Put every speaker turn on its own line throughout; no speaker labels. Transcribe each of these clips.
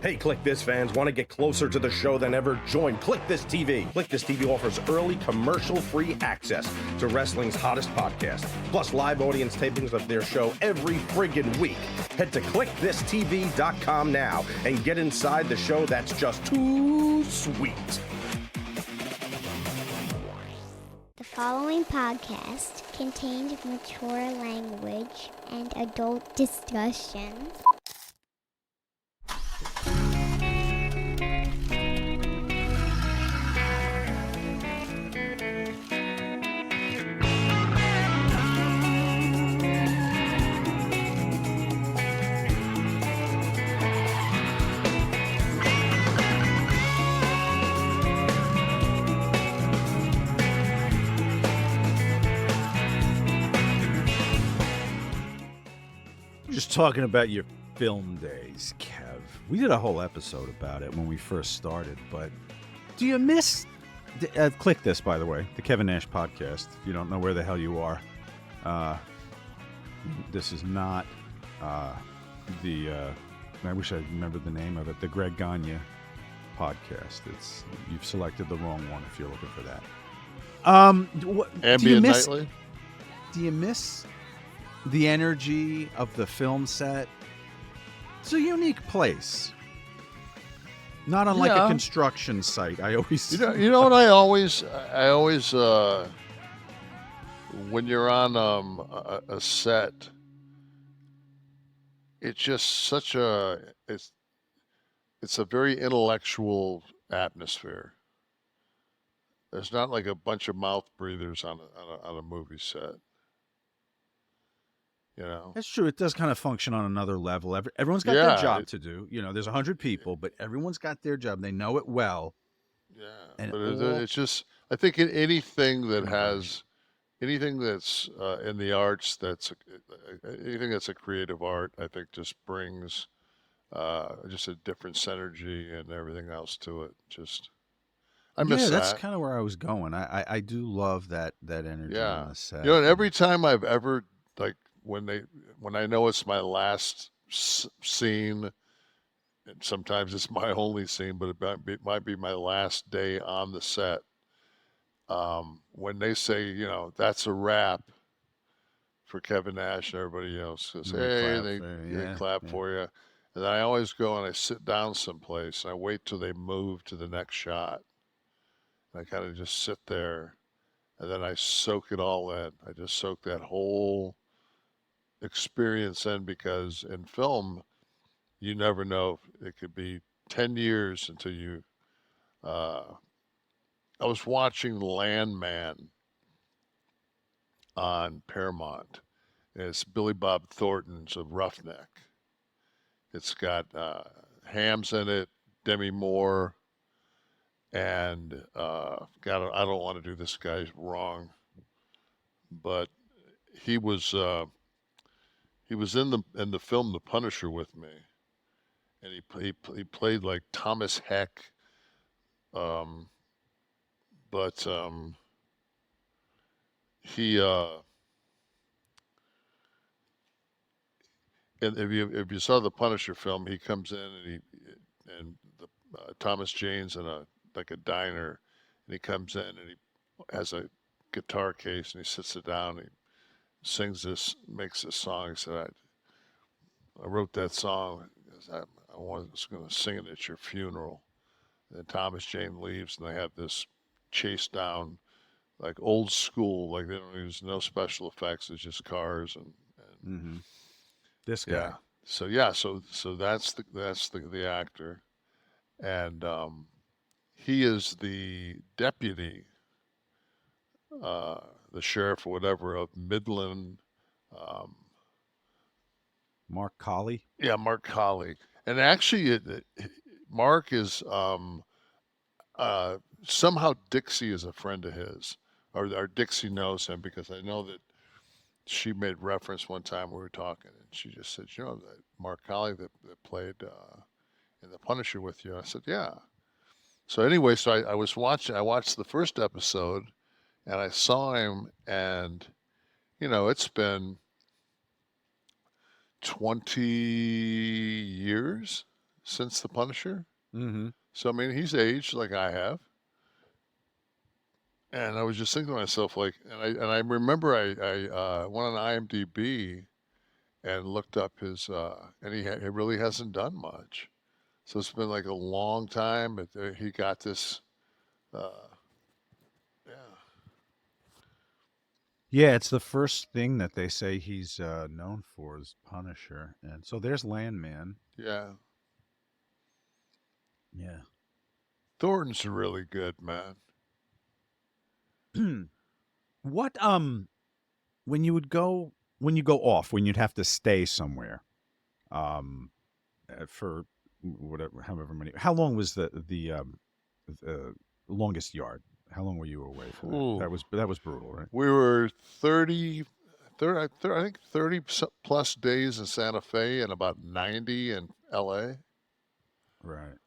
Hey, Kliq This fans, want to get closer to the show than ever? Join Kliq This TV. Kliq This TV offers early commercial-free access to wrestling's hottest podcast, plus live audience tapings of their show every friggin' week. Head to kliqthistv.com now and get inside the show that's just too sweet.
The following podcast contains mature language and adult discussion.
Just talking about your film days, Kev. We did a whole episode about it when we first started, but do you miss... Kliq This, by the way, the Kevin Nash podcast. If you don't know where the hell you are, this is not the... I wish I remembered the name of it, the Greg Gagne podcast. You've selected the wrong one if you're looking for that.
Ambient Nightly?
Do you miss the energy of the film set? It's a unique place, not unlike a construction site. I always,
you know what I always, when you're on a set, it's just such it's a very intellectual atmosphere. There's not like a bunch of mouth breathers on a movie set. You know,
that's true. It does kind of function on another level. Everyone's got their job to do. You know, there's 100 people, but everyone's got their job. They know it well.
Yeah,
and
but it's just, I think anything that's in the arts, anything that's a creative art, I think just brings just a different synergy and everything else to it. I miss that.
That's kind of where I was going. I do love that energy on the set.
You know, and every time I've ever, like, when I know it's my last scene, and sometimes it's my only scene, but it might be my last day on the set. When they say, you know, that's a wrap for Kevin Nash, and everybody else says, hey, they clap for you. And then I always go and I sit down someplace and I wait till they move to the next shot. And I kind of just sit there and then I soak it all in. I just soak that whole experience in, because in film you never know, it could be 10 years until you I was watching Landman on Paramount. It's Billy Bob Thornton's of Roughneck. It's got Hams in it, Demi Moore, and I don't want to do this guy's wrong, but he was in the film The Punisher with me, and he played like Thomas Heck, but he and if you saw the Punisher film, he comes in and Thomas Jane's in a diner, and he comes in and he has a guitar case and he sits it down and he makes this song. He said, I wrote that song because I was going to sing it at your funeral. And then Thomas Jane leaves and they have this chase down, like old school, like they don't use no special effects. It's just cars and
this guy.
Yeah. So that's the actor, and he is the deputy, the sheriff or whatever of Midland.
Mark Colley? Yeah,
Mark Colley. And actually, Mark is somehow Dixie is a friend of his, or Dixie knows him, because I know that she made reference one time we were talking, and she just said, you know, that Mark Colley that played in The Punisher with you. And I said, yeah. So anyway, I watched the first episode, and I saw him, and, you know, it's been 20 years since the Punisher.
Mm-hmm.
So I mean, he's aged like I have. And I was just thinking to myself, like, and I remember I went on IMDb and looked up his, and he really hasn't done much. So it's been like a long time, but he got this, uh, yeah.
Yeah, it's the first thing that they say he's known for is Punisher, and so there's Landman.
Yeah.
Yeah.
Thornton's really good, man.
What when you go off, when you'd have to stay somewhere, for whatever, however many, how long was the longest yard? How long were you away for that?
Ooh.
That was brutal, right?
We were 30, I think 30 plus days in Santa Fe and about 90 in LA.
Right.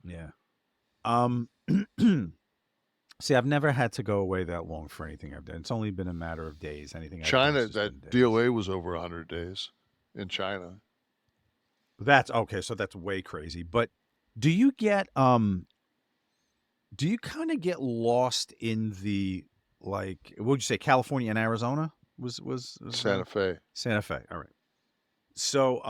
Yeah. See, I've never had to go away that long for anything I've done. It's only been a matter of days. Anything I've done,
China,
it's just been
that
days.
DOA was over 100 days in China.
That's okay. So that's way crazy. But do you get do you kind of get lost in the, like, what would you say, California and Arizona was
Santa Fe.
Santa Fe. All right. So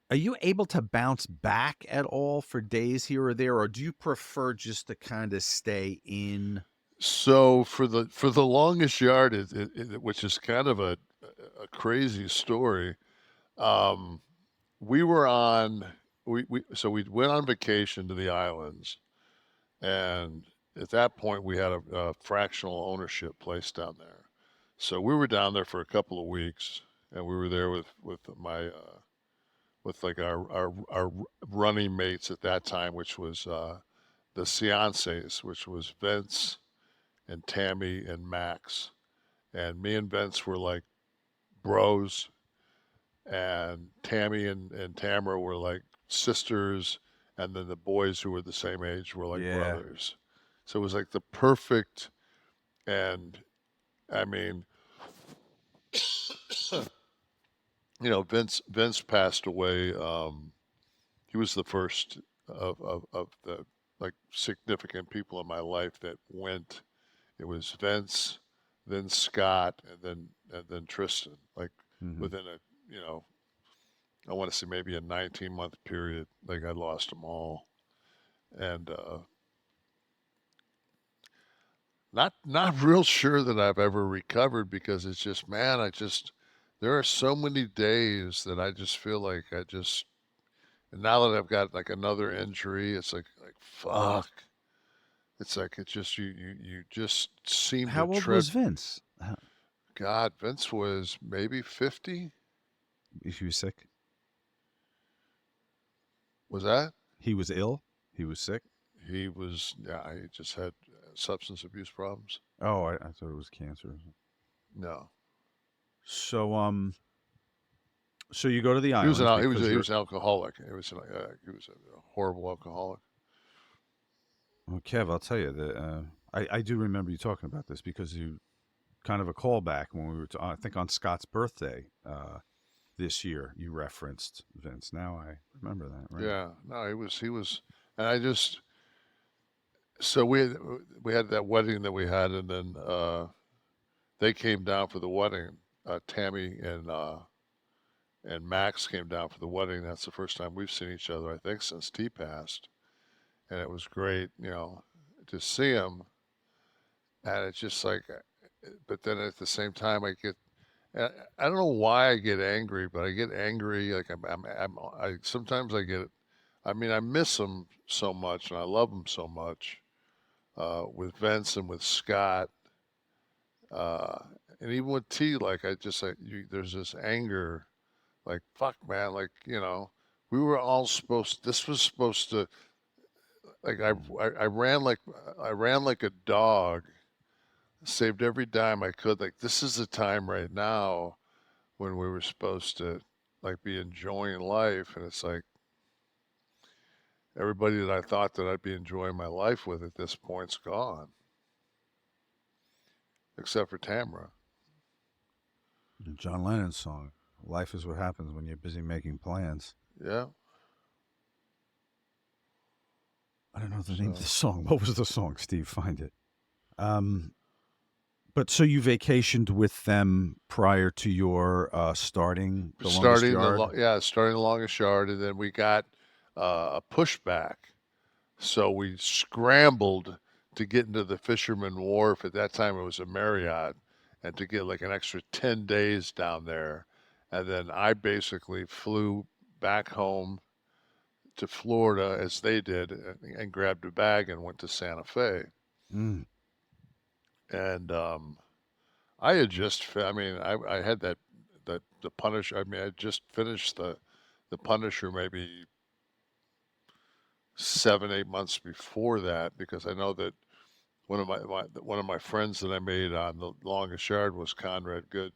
are you able to bounce back at all for days here or there, or do you prefer just to kind of stay in?
So for the longest yard, which is kind of a crazy story, we were on we went on vacation to the islands, and at that point we had a fractional ownership place down there. So we were down there for a couple of weeks, and we were there with my with like our running mates at that time, which was the Seances, which was Vince and Tammy and Max. And me and Vince were like bros, and Tammy and Tamara were like sisters, and then the boys who were the same age were like
Yeah.
brothers. So it was like the perfect, and I mean, you know, Vince passed away. He was the first of the like significant people in my life that went. It was Vince, then Scott, and then Tristan. Like
Mhm.
within a, you know, I want to say maybe a 19-month period. Like I lost them all, and not real sure that I've ever recovered, because it's just, man, there are so many days that I just feel like and now that I've got like another injury, it's like fuck. It's like it just you just seem
How
to
old
tread.
was Vince?
God, Vince was maybe 50.
He was sick.
Was that?
He was ill. He was sick.
He was, yeah, he just had substance abuse problems.
Oh, I thought it was cancer.
No.
So you go to the
He
islands.
was an
because
he
you're-
was an alcoholic. He was a horrible alcoholic.
Well, Kev, I'll tell you that I do remember you talking about this, because you kind of a callback when we were, I think on Scott's birthday this year, you referenced Vince. Now I remember that, right?
Yeah. No, he was, and I just, so we had that wedding that we had, and then they came down for the wedding. Tammy and Max came down for the wedding. That's the first time we've seen each other, I think, since T passed, and it was great, you know, to see him. And it's just like, but then at the same time, I don't know why I get angry, but I get angry. Like I sometimes I get, I mean, I miss him so much and I love him so much, with Vince and with Scott, uh, and even with T. Like I just like there's this anger, like fuck, man, like you know, we were all supposed. This was supposed to, like I ran like a dog, saved every dime I could. Like this is the time right now when we were supposed to like be enjoying life, and it's like everybody that I thought that I'd be enjoying my life with at this point's gone, except for Tamara.
John Lennon's song, Life is what happens when you're busy making plans.
Yeah.
I don't know the name of the song. What was the song, Steve? Find it. But so you vacationed with them prior to your starting the longest yard?
Starting the longest yard, and then we got a pushback. So we scrambled to get into the Fisherman Wharf. At that time, it was a Marriott, and to get like an extra 10 days down there. And then I basically flew back home to Florida as they did, and grabbed a bag and went to Santa Fe.
Mm.
And I had just, I had the Punisher. I mean, I just finished the Punisher maybe 7-8 months before that, because I know that one of my friends that I made on the longest yard was Conrad Good,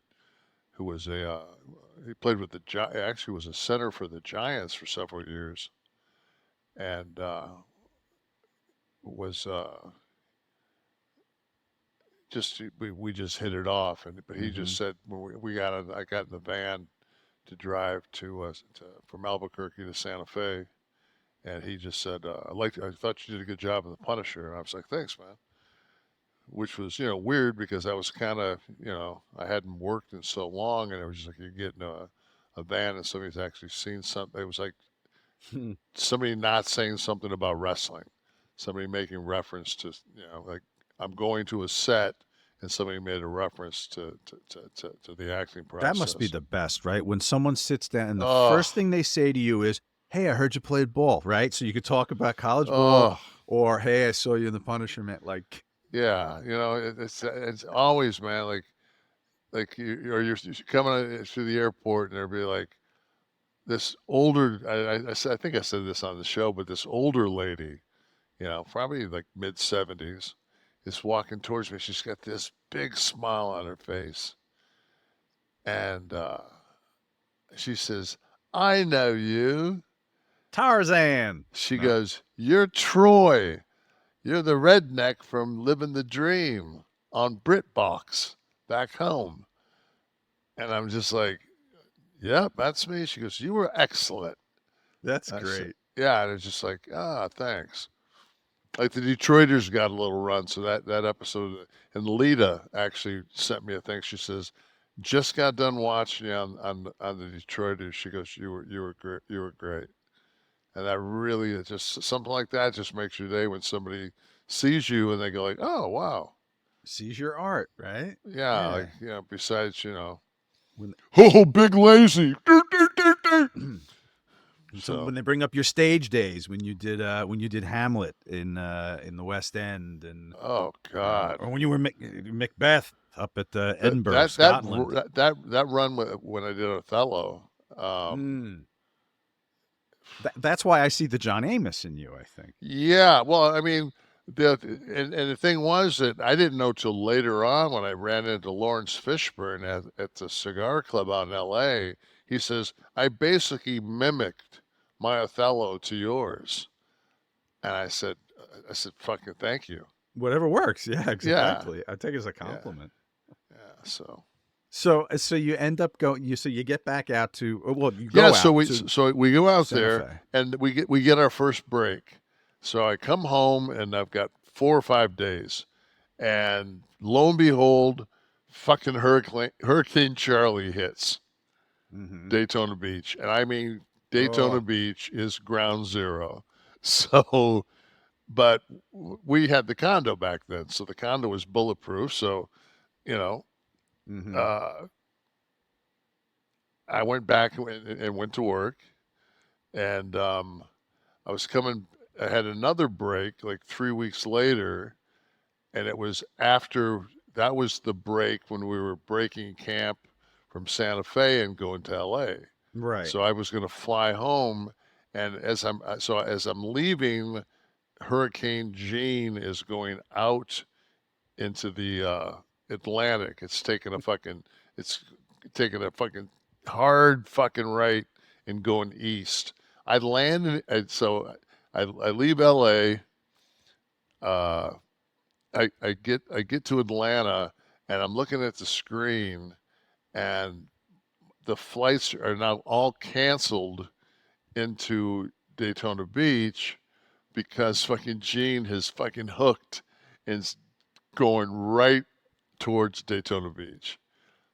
who was he played with actually was a center for the Giants for several years, and was just we just hit it off, but he just said when I got in the van to drive from Albuquerque to Santa Fe, and he just said I thought you did a good job in the Punisher, and I was like, thanks, man. Which was weird, because I was kind of I hadn't worked in so long, and it was just like you get in a van and somebody's actually seen something. It was like somebody not saying something about wrestling, somebody making reference to like I'm going to a set, and somebody made a reference to the acting process.
That must be the best, right? When someone sits down and the first thing they say to you is, "Hey, I heard you played ball," right? So you could talk about college ball, or "Hey, I saw you in the Punisher," man. Like,
yeah, it's always, man, like you're coming through the airport, and they'll be like, this older, I think I said this on the show, but this older lady, probably like mid-70s, is walking towards me. She's got this big smile on her face. And she says, "I know you."
Tarzan.
She goes, "You're Troy. You're the redneck from Living the Dream on BritBox back home." And I'm just like, "Yep, that's me." She goes, "You were excellent."
That's
I
great.
said, yeah, and it's just like, thanks. Like the Detroiters got a little run, so that episode, and Lita actually sent me a thing. She says, "Just got done watching you on the Detroiters." She goes, "You were great. You were great." And that really is just something like that just makes your day when somebody sees you and they go like, "Oh, wow."
Sees your art, right?
Yeah, like besides
When
big lazy.
So when they bring up your stage days, when you did Hamlet in the West End, and
oh God,
or when you were Macbeth up at Edinburgh, Scotland.
That run when I did Othello.
That's why I see the John Amos in you, I think.
Yeah, well, I mean, and the thing was that I didn't know till later on when I ran into Lawrence Fishburne at the cigar club out in L.A. He says, "I basically mimicked my Othello to yours," and I said, "Fucking thank you."
Whatever works. Yeah, exactly. I take it as a compliment.
Yeah.
So you end up going. So you get back out to you go out.
So we go out
Santa
there,
Fe.
and we get our first break. So I come home, and I've got 4 or 5 days, and lo and behold, fucking Hurricane Charlie hits Daytona Beach, and I mean Daytona Beach is ground zero. So, but we had the condo back then, so the condo was bulletproof. So, I went back and went to work, and I had another break like 3 weeks later, and it was after that was the break when we were breaking camp from Santa Fe and going to LA.
Right.
So I was going to fly home, and as I'm leaving, Hurricane Gene is going out into the Atlantic. It's taking a fucking hard fucking right and going east. I land, so I leave LA. I get to Atlanta, and I'm looking at the screen, and the flights are now all canceled into Daytona Beach because fucking Gene has fucking hooked and is going right towards Daytona Beach.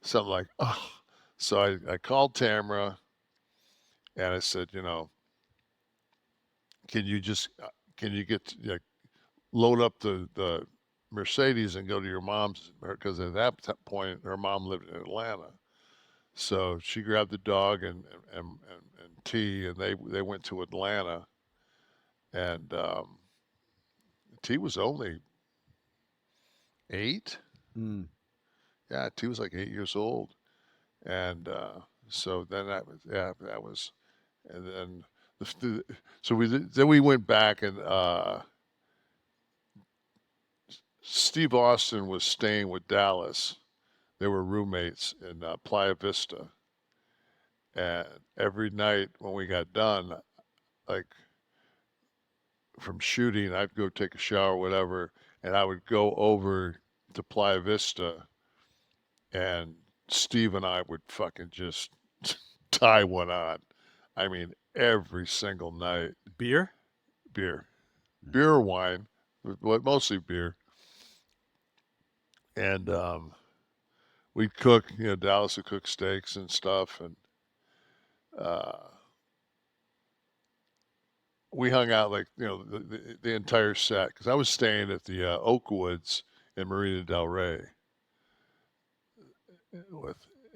So I'm like, oh. So I called Tamara and I said, you know, can you get, like, load up the Mercedes and go to your mom's, because at that point her mom lived in Atlanta. So she grabbed the dog and T, and they went to Atlanta, and T was only 8.
Mm.
Yeah, T was like 8 years old, and so then that was, and then then we went back, and Steve Austin was staying with Dallas. They were roommates in Playa Vista, and every night when we got done, like, from shooting, I'd go take a shower, whatever, and I would go over to Playa Vista, and Steve and I would fucking just tie one on. I mean, every single night.
Beer?
Beer or wine, but mostly beer. And we'd cook, you know, Dallas would cook steaks and stuff, and we hung out, like, you know, the entire set, because I was staying at the Oakwoods in Marina Del Rey.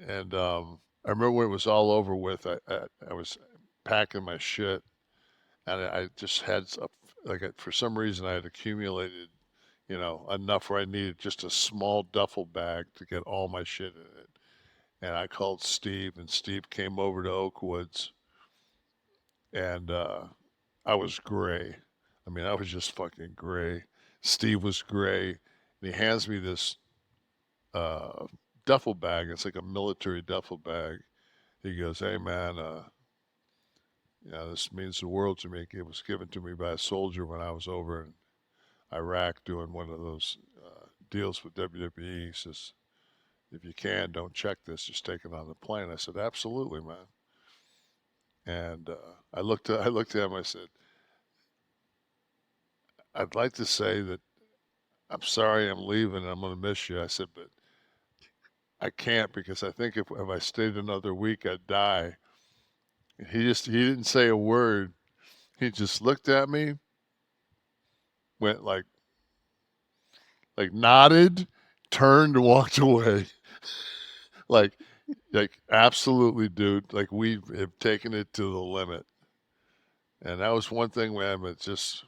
And I remember when it was all over with, I was packing my shit, and I just had, for some reason, I had accumulated, you know, enough where I needed just a small duffel bag to get all my shit in it. And I called Steve, and Steve came over to Oakwoods, and I was gray. I mean, I was just fucking gray. Steve was gray, and he hands me this duffel bag. It's like a military duffel bag. He goes, "Hey man, this means the world to me. It was given to me by a soldier when I was over in Iraq doing one of those deals with WWE." He says, "If you can, don't check this. Just take it on the plane." I said, "Absolutely, man." And I looked at him. I said, "I'd like to say that I'm sorry I'm leaving and I'm going to miss you." I said, "But I can't, because I think if I stayed another week, I'd die." And he didn't say a word. He just looked at me, went like nodded, turned and walked away. like absolutely, dude. Like, we have taken it to the limit. And that was one thing, man, but just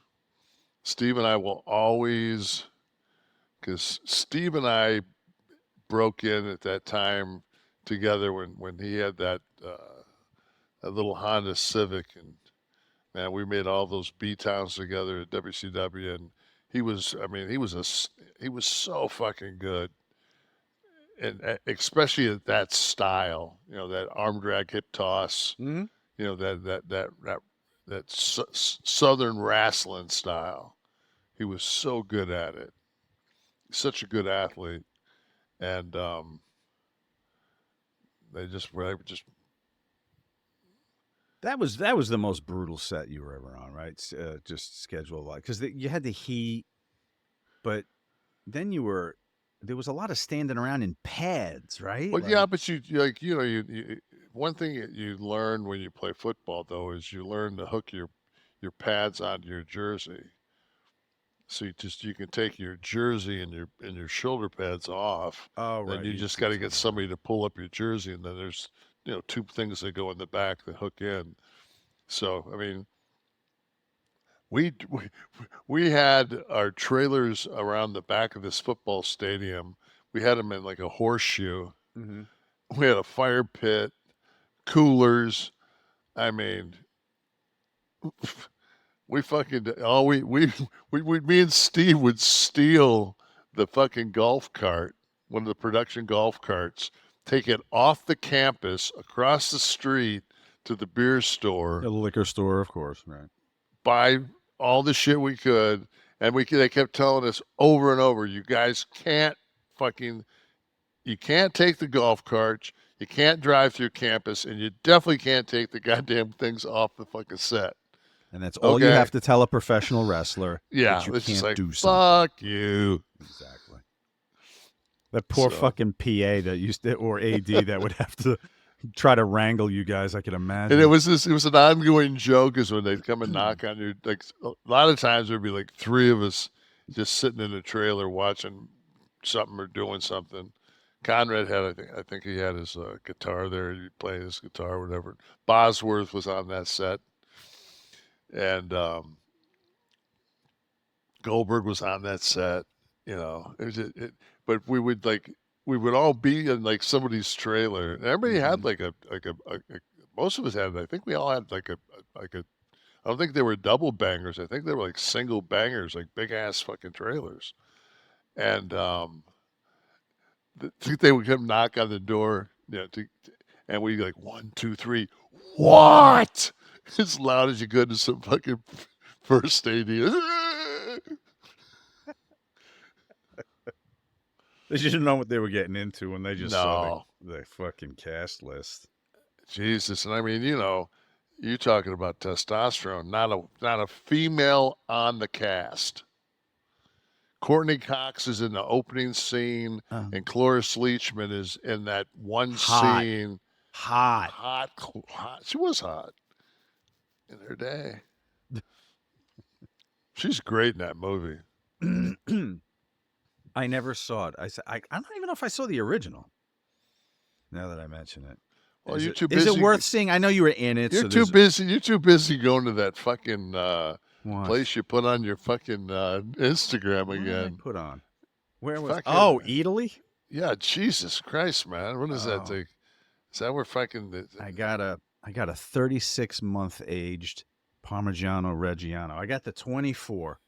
Steve and I will always, because Steve and I broke in at that time together when he had that little Honda Civic, and man, we made all those B towns together at WCW, and he was so fucking good, and especially at that style, you know, that arm drag hip toss,
Mm-hmm.
you know, that southern wrestling style. He was so good at it. Such a good athlete, and they just
That was the most brutal set you were ever on, right? Just schedule, like, because you had the heat, but then there was a lot of standing around in pads, right?
Well, yeah, but you one thing you learn when you play football, though, is you learn to hook your pads onto your jersey. So you can take your jersey and your shoulder pads off.
Oh, right.
Then you just got to get somebody to pull up your jersey, and then there's, you know, 2 things that go in the back that hook in. So I mean, we had our trailers around the back of this football stadium. We had them in like a horseshoe.
Mm-hmm.
We had a fire pit, coolers. I mean, we fucking me and Steve would steal the fucking golf cart, one of the production golf carts, take it off the campus across the street to the beer store,
The liquor store, of course, right?
buy all the shit we could, and they kept telling us over and over, you guys can't take the golf carts, You can't drive through campus, and you definitely can't take the goddamn things off the fucking set.
And that's all you have to tell a professional wrestler.
Yeah,
that you
it's just
can't
like,
do something.
fuck you.
Exactly. That poor fucking PA that used to, or AD that would have to try to wrangle you guys. I can imagine.
And it was an ongoing joke, is when they'd come and knock on your, like, a lot of times there'd be like 3 of us just sitting in a trailer watching something or doing something. Conrad had, I think he had his guitar there. He played his guitar, or whatever. Bosworth was on that set, and Goldberg was on that set. You know, but we would all be in like somebody's trailer. And everybody had like a most of us had. I think we all had like a. I don't think they were double bangers. I think they were like single bangers, like big ass fucking trailers. And they would come knock on the door, and we like 1, 2, 3, what? As loud as you could in some fucking first stadium.
They didn't know what they were getting into when they just saw the fucking cast list.
Jesus, and I mean, you're talking about testosterone, not a female on the cast. Courtney Cox is in the opening scene, and Cloris Leachman is in that one scene. Hot. She was hot in her day. She's great in that movie.
I never saw it. I don't even know if I saw the original. Now that I mention it.
Well,
is
you're
it,
too busy.
Is it worth seeing? I know you were in it.
You're too busy. You're too busy going to that fucking place you put on your fucking Instagram again.
What did I put on? Where was? Eataly.
Yeah, Jesus Christ, man! What is that thing? Is that where fucking?
I got a 36-month aged Parmigiano Reggiano. I got the 24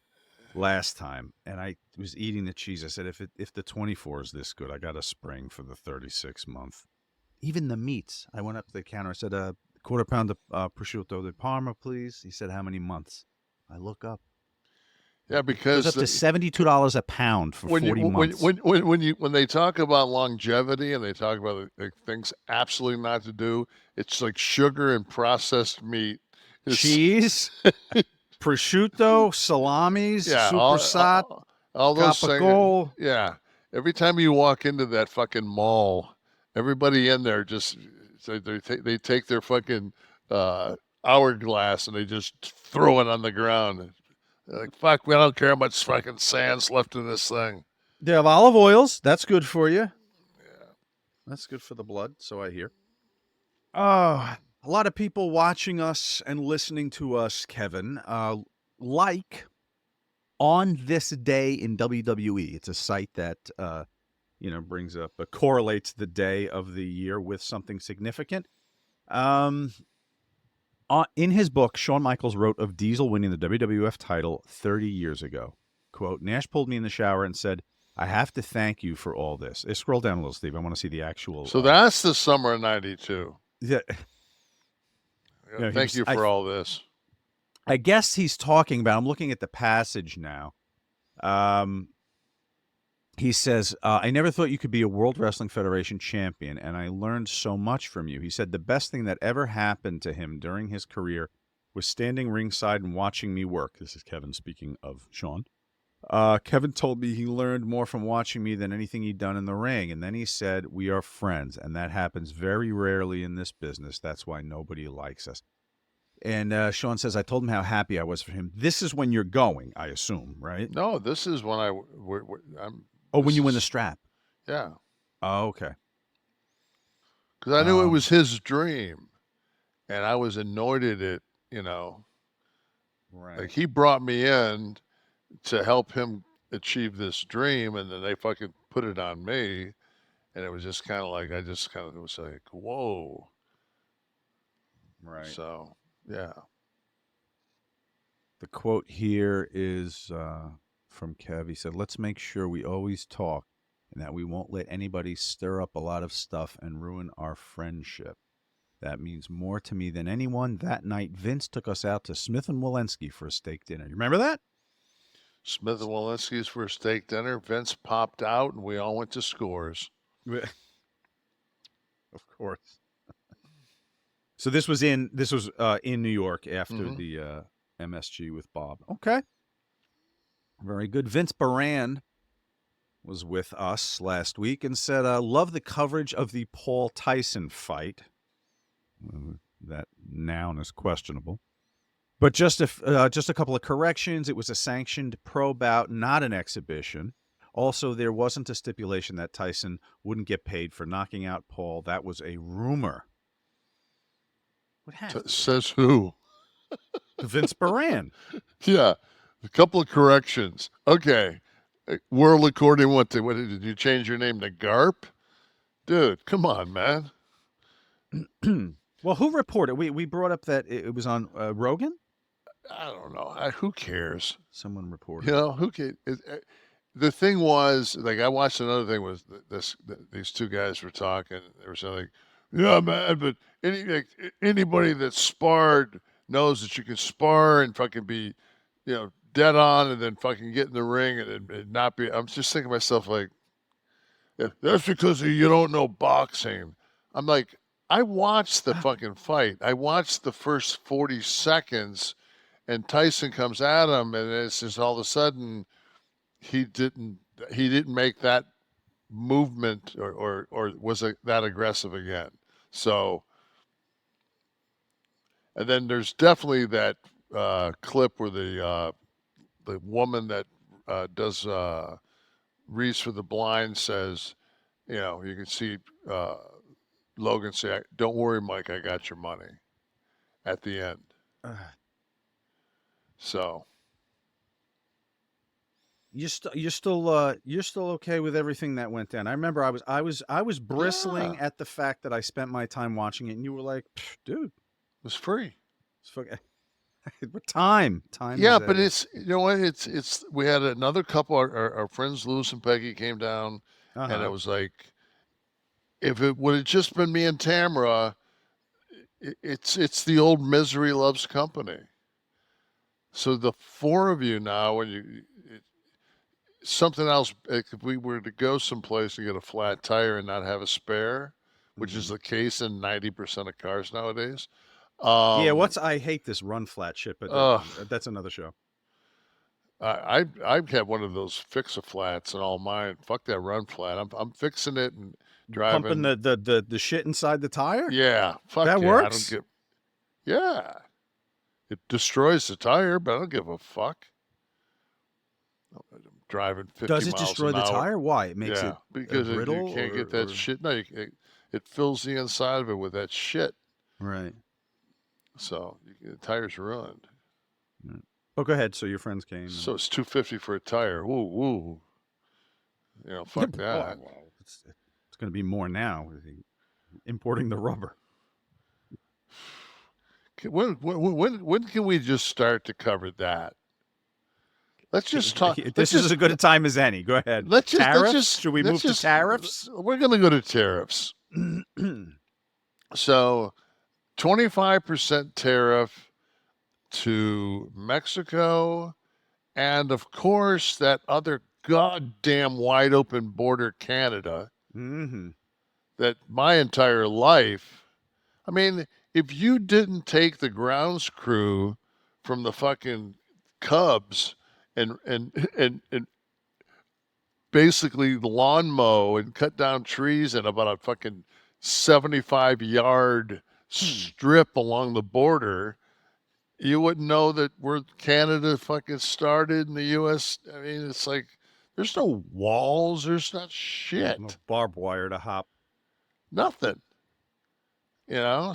last time, and I was eating the cheese. I said, if the 24 is this good, I got a spring for the 36-month. Even the meats. I went up to the counter. I said, a quarter pound of prosciutto di Parma, please. He said, how many months? I look up.
Yeah, because
it's up to $72 a pound for 40 months.
When they talk about longevity and they talk about like, things absolutely not to do, it's like sugar and processed meat,
cheese, prosciutto, salamis, supersat,
all those
things.
Yeah, every time you walk into that fucking mall, everybody in there just they take their fucking hourglass and they just throw it on the ground. They're like, fuck, we don't care how much fucking sand's left in this thing.
They have olive oils. That's good for you. Yeah. That's good for the blood, so I hear. A lot of people watching us and listening to us, Kevin, like On This Day in WWE. It's a site that, brings up, correlates the day of the year with something significant. In his book, Shawn Michaels wrote of Diesel winning the WWF title 30 years ago. Quote, Nash pulled me in the shower and said, I have to thank you for all this. Scroll down a little, Steve. I want to see the actual.
So that's the summer of 92.
Yeah.
Thank you for all this.
I guess he's talking about, I'm looking at the passage now. He says, I never thought you could be a World Wrestling Federation champion, and I learned so much from you. He said the best thing that ever happened to him during his career was standing ringside and watching me work. This is Kevin speaking of Shawn. Kevin told me he learned more from watching me than anything he'd done in the ring. And then he said, we are friends, and that happens very rarely in this business. That's why nobody likes us. And Shawn says, I told him how happy I was for him. This is when you're going, I assume, right?
No, this is when I'm...
when you win the strap.
Yeah.
Oh, okay.
Because I knew it was his dream, and I was anointed it,
Right.
Like, he brought me in to help him achieve this dream, and then they fucking put it on me, and it was just kind of like, it was like, whoa.
Right.
So, yeah.
The quote here is... from Kev. He said, let's make sure we always talk and that we won't let anybody stir up a lot of stuff and ruin our friendship. That means more to me than anyone. That night, Vince took us out to Smith & Walensky for a steak dinner. You remember that?
Smith & Walensky's for a steak dinner. Vince popped out and we all went to Scores.
Of course. So this was in New York after
Mhm.
the MSG with Bob. Okay. Very good. Vince McMahon was with us last week and said, love the coverage of the Paul Tyson fight. That noun is questionable. But just a couple of corrections. It was a sanctioned pro bout, not an exhibition. Also, there wasn't a stipulation that Tyson wouldn't get paid for knocking out Paul. That was a rumor. What happened?
Says who?
Vince McMahon.
Yeah, a couple of corrections. Okay, world according what did you change your name to Garp? Dude, come on, man.
Well, who reported? We brought up that it was on Rogan.
I don't know. Who cares?
Someone reported.
You know, who cares? The thing was, like, I watched another thing was these two guys were talking. They were saying, like, yeah, man, but anybody that sparred knows that you can spar and fucking be, dead on, and then fucking get in the ring and not be. I'm just thinking to myself, like, yeah, that's because you don't know boxing. I'm like, I watched the fucking fight. I watched the first 40 seconds, and Tyson comes at him, and it's just all of a sudden he didn't make that movement or was that aggressive again. So, and then there's definitely that clip where the woman that does Reese for the Blind says, you can see Logan say, "Don't worry, Mike, I got your money," at the end. So
you're still okay with everything that went down. I remember I was bristling at the fact that I spent my time watching it, and you were like, "Dude,
it was free."
But time.
Yeah, but it's it's we had another couple. Our friends Lewis and Peggy came down, and it was like, if it would have just been me and Tamara, it's the old misery loves company. So the four of you now, when something else, if we were to go someplace and get a flat tire and not have a spare, which is the case in 90% of cars nowadays.
I hate this run flat shit, but that's another show.
I've had one of those fix-a-flats and all mine. Fuck that run flat. I'm fixing it and driving.
Pumping the shit inside the tire?
Yeah. Fuck
that
yeah,
works?
Yeah. It destroys the tire, but I don't give a fuck. I'm driving 50
miles an hour. Does it
miles
destroy the tire? Why? It makes it
because
brittle?
You can't get that shit. No, it fills the inside of it with that shit.
Right.
So the tire's ruined.
Oh, go ahead. So your friends came.
So it's $250 for a tire. Woo. Fuck that.
Well, it's going to be more now with importing the rubber.
When can we just start to cover that? Let's just talk.
This is as good a time as any. Go ahead. Tariffs? Should we move to tariffs?
We're going to go to tariffs. So 25% tariff to Mexico, and of course that other goddamn wide open border, Canada. That my entire life, I mean, if you didn't take the grounds crew from the fucking Cubs and basically lawn mow and cut down trees in about a fucking 75-yard strip along the border, you wouldn't know that where Canada fucking started in the U.S. I mean, it's like there's no walls, there's not shit,
no barbed wire to hop,
nothing. So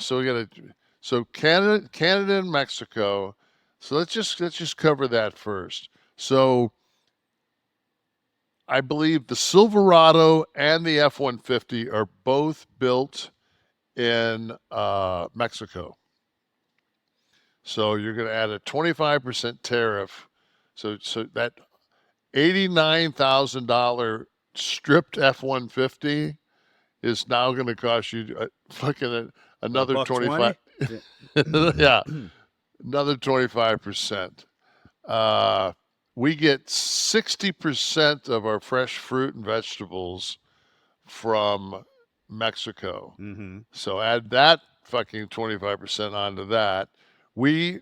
so Canada and Mexico. So let's just cover that first. So I believe the Silverado and the F-150 are both built in Mexico. So you're going to add a 25% tariff. So that $89,000 stripped F-150 is now going to cost you fucking another 25. Yeah, another 25%. We get 60% of our fresh fruit and vegetables from Mexico.
Mm-hmm.
So add that fucking 25% onto that. We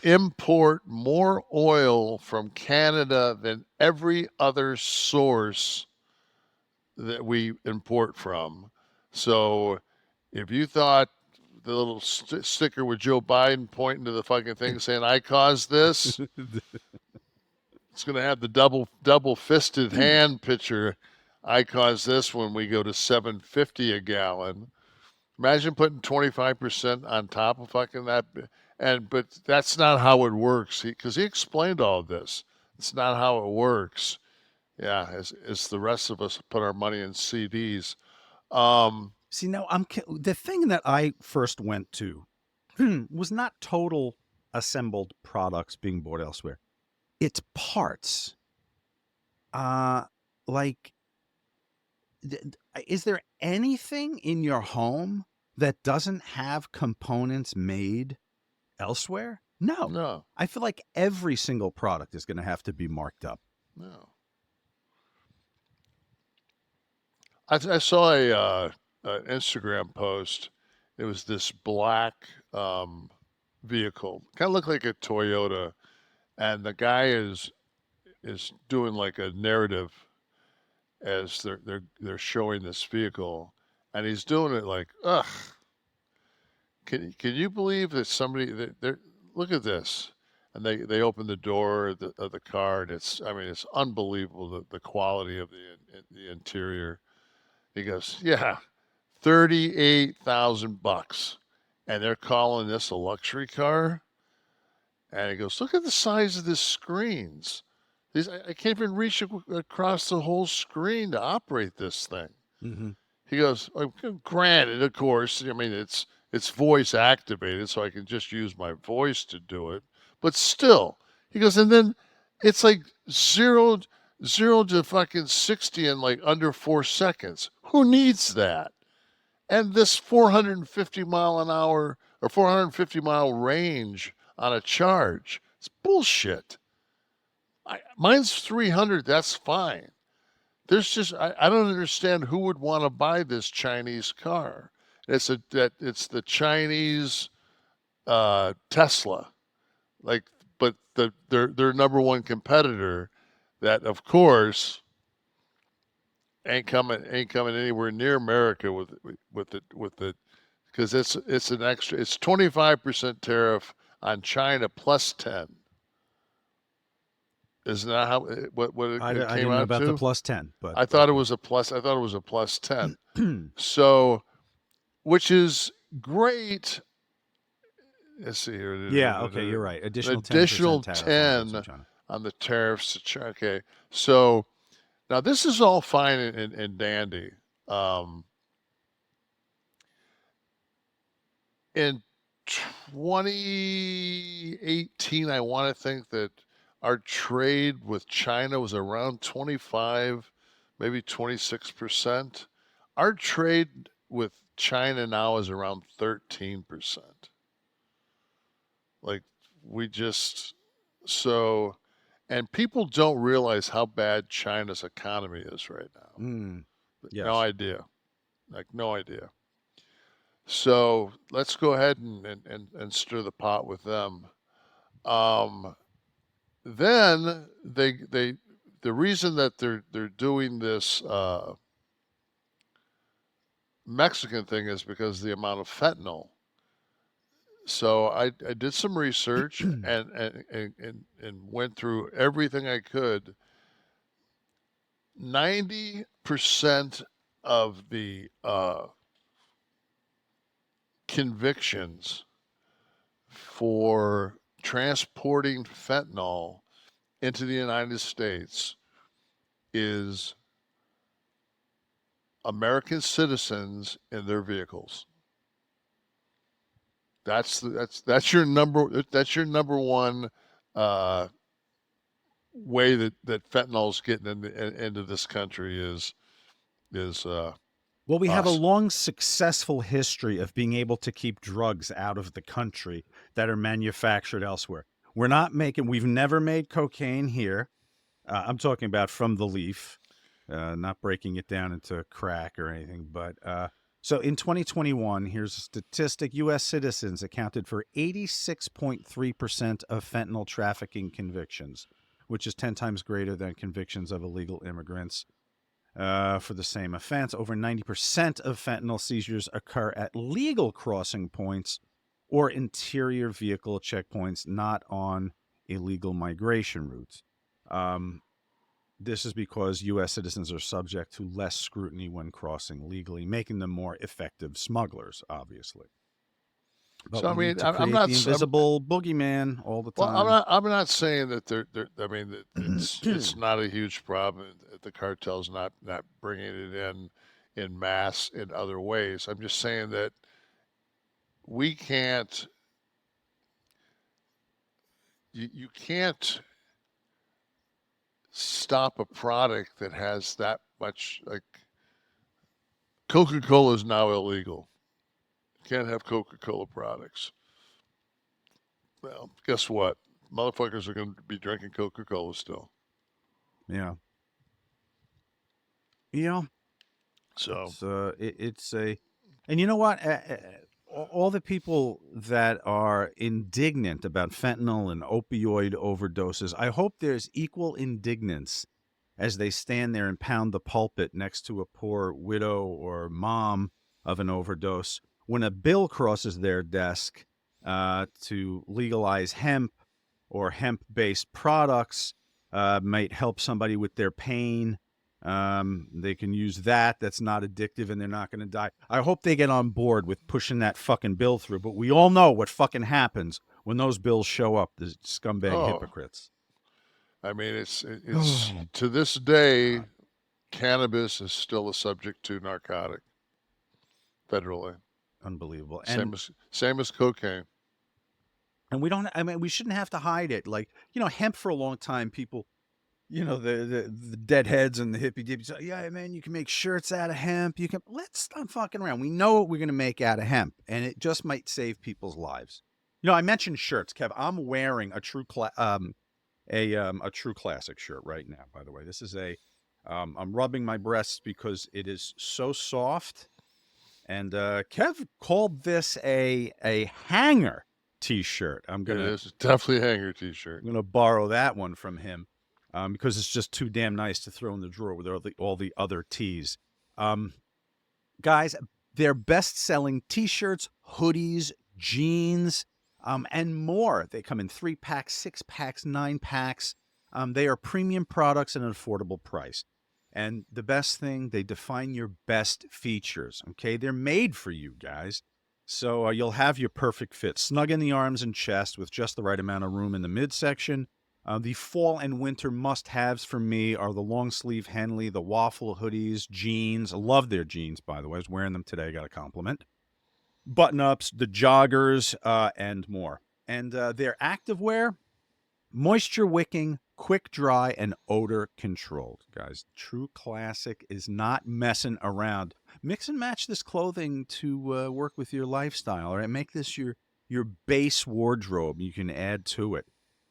import more oil from Canada than every other source that we import from. So if you thought the little sticker with Joe Biden pointing to the fucking thing saying, I caused this, it's going to have the double fisted hand picture. I caused this when we go to $7.50 a gallon. Imagine putting 25% on top of fucking that. But that's not how it works. Because he explained all of this. It's not how it works. Yeah, as the rest of us put our money in CDs.
See, now the thing that I first went to was not total assembled products being bought elsewhere. It's parts. Like, is there anything in your home that doesn't have components made elsewhere? No.
No.
I feel like every single product is going to have to be marked up.
No. I saw an Instagram post. It was this black vehicle, kind of looked like a Toyota, and the guy is doing like a narrative as they're showing this vehicle, and he's doing it like, ugh. Can you believe that somebody that look at this, and they open the door of the car, and it's unbelievable the quality of the interior. He goes, yeah, $38,000, and they're calling this a luxury car. And he goes, look at the size of the screens. I can't even reach across the whole screen to operate this thing.
Mm-hmm.
He goes, granted, of course, it's voice activated, so I can just use my voice to do it. But still, he goes, and then it's like zero to fucking 60 in like under 4 seconds. Who needs that? And this 450 mile an hour or 450 mile range on a charge, it's bullshit. Mine's 300. That's fine. There's just I don't understand who would want to buy this Chinese car. It's the Chinese Tesla, like, but their number one competitor, that of course ain't coming anywhere near America with the because it's an extra. It's 25% tariff on China plus 10. Isn't that how what it
I
came
didn't know
out
about
to?
the plus 10, but
I thought it was a plus. I thought it was a plus 10. So, which is great. Let's see here.
Yeah, okay, you're right. Additional
10 on the tariffs. Okay, so now this is all fine and dandy. In 2018, I want to think that our trade with China was around 25, maybe 26%. Our trade with China now is around 13%. Like, and people don't realize how bad China's economy is right now.
Yes.
No idea. Like, no idea. So let's go ahead and stir the pot with them. Then the reason that they're doing this Mexican thing is because of the amount of fentanyl. So I did some research and went through everything I could. 90% of the convictions for transporting fentanyl into the United States is American citizens in their vehicles. That's your number one way that fentanyl's getting into this country is
well, we have a
us.
long successful history of being able to keep drugs out of the country that are manufactured elsewhere. We've never made cocaine here. I'm talking about from the leaf. not breaking it down into crack or anything. But so in 2021, here's a statistic. U.S. citizens accounted for 86.3% of fentanyl trafficking convictions, which is 10 times greater than convictions of illegal immigrants for the same offense. Over 90% of fentanyl seizures occur at legal crossing points or interior vehicle checkpoints, not on illegal migration routes. This is because U.S. citizens are subject to less scrutiny when crossing legally, making them more effective smugglers, obviously. But
So I
we need
mean,
to
I'm
create
not.
the invisible boogeyman all the
Well,
time.
I'm not saying that they're. I mean, it's not a huge problem. The cartel's not bringing it in mass in other ways. I'm just saying that we can't. You can't stop a product that has that much. Like Coca-Cola is now illegal. You can't have Coca-Cola products. Well, guess what? Motherfuckers are going to be drinking Coca-Cola still.
Yeah. You know,
So
it's a, and you know what? All the people that are indignant about fentanyl and opioid overdoses, I hope there's equal indignance as they stand there and pound the pulpit next to a poor widow or mom of an overdose when a bill crosses their desk to legalize hemp or hemp-based products, might help somebody with their pain. They can use that. That's not addictive and they're not going to die. I hope they get on board with pushing that fucking bill through. But we all know what fucking happens when those bills show up, the scumbag hypocrites.
I mean, it's to this day, cannabis is still a subject to narcotic federally.
Unbelievable.
Same as cocaine.
And we shouldn't have to hide it. Like, hemp for a long time, people, the deadheads and the hippie dippies say, yeah, man, you can make shirts out of hemp. Let's stop fucking around. We know what we're going to make out of hemp, and it just might save people's lives. I mentioned shirts, Kev. I'm wearing a true classic shirt right now, by the way. This is I'm rubbing my breasts because it is so soft. And Kev called this a hanger T-shirt. It
is definitely a hanger T-shirt.
I'm going to borrow that one from him because it's just too damn nice to throw in the drawer with all the other tees. Guys, their best-selling T-shirts, hoodies, jeans, and more. They come in 3-packs, 6-packs, 9-packs. They are premium products at an affordable price. And the best thing, they define your best features, okay? They're made for you, guys. So you'll have your perfect fit. Snug in the arms and chest with just the right amount of room in the midsection. The fall and winter must-haves for me are the long-sleeve Henley, the waffle hoodies, jeans. I love their jeans, by the way. I was wearing them today. I got a compliment. Button-ups, the joggers, and more. And their activewear, moisture-wicking, quick dry, and odor-controlled. Guys, True Classic is not messing around. Mix and match this clothing to work with your lifestyle. All right? Make this your base wardrobe. You can add to it.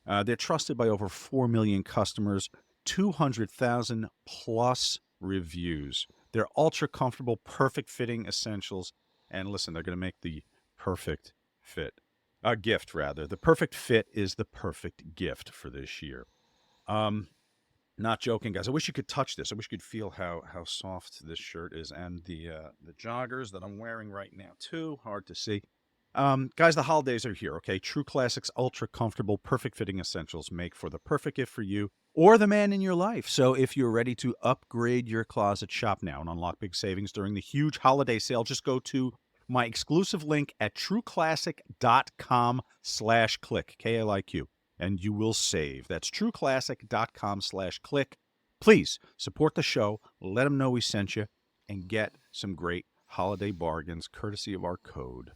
They're trusted by over 4 million customers, 200,000 plus reviews. They're ultra-comfortable, perfect-fitting essentials. And listen, they're going to make the perfect fit. Gift, rather. The perfect fit is the perfect gift for this year. Not joking, guys. I wish you could touch this. I wish you could feel how soft this shirt is, and the joggers that I'm wearing right now too. Hard to see. Guys, the holidays are here, okay? True Classics, ultra comfortable, perfect fitting essentials make for the perfect gift for you or the man in your life. So if you're ready to upgrade your closet, shop now and unlock big savings during the huge holiday sale. Just go to my exclusive link at trueclassic.com/Kliq, Kliq, and you will save. That's trueclassic.com/Kliq. Please support the show. Let them know we sent you and get some great holiday bargains courtesy of our code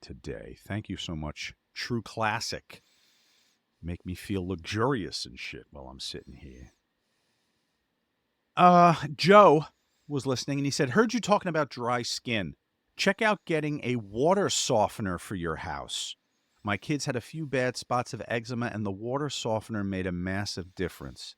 today. Thank you so much, True Classic. Make me feel luxurious and shit while I'm sitting here. Joe was listening and he said, heard you talking about dry skin. Check out getting a water softener for your house. My kids had a few bad spots of eczema and the water softener made a massive difference.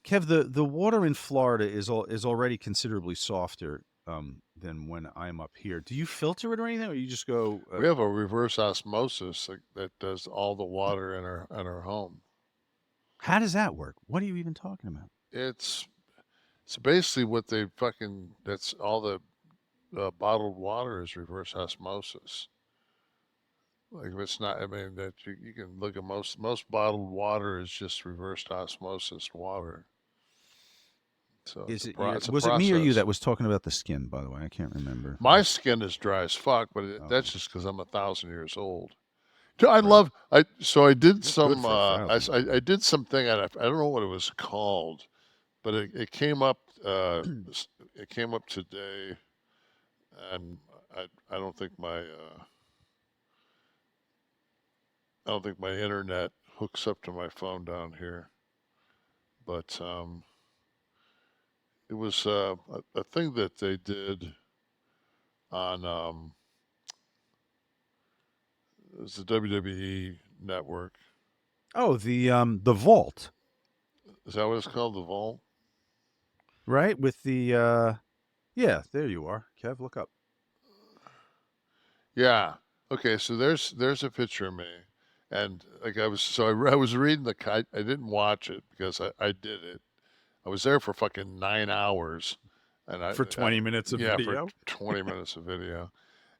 Kev, the water in Florida is already considerably softer than when I'm up here. Do you filter it or anything, or you just go?
We have a reverse osmosis that does all the water in our home.
How does that work? What are you even talking about?
It's basically what they fucking. That's all the bottled water is reverse osmosis. Like if it's not, I mean that you can look at most bottled water is just reversed osmosis water. So
Is it
it's a
was it me or you
process.
that was talking about the skin? By the way, I can't remember.
My skin is dry as fuck, but
Oh.
that's just because I'm 1,000 years old. I
Right.
love. So I did
Good
some.
for 1,000.
I did something. I don't know what it was called, but it came up. It came up today, and I don't think my internet hooks up to my phone down here, but it was a thing that they did on it was the WWE network.
Oh, the vault,
Is that what it's called? The Vault?
right? With the yeah, there you are, Kev. Look up.
Yeah. Okay, so there's a picture of me, and like I was reading I didn't watch it because I did it. I was there for fucking 9 hours, and
For 20 minutes of video?
for 20 minutes of video,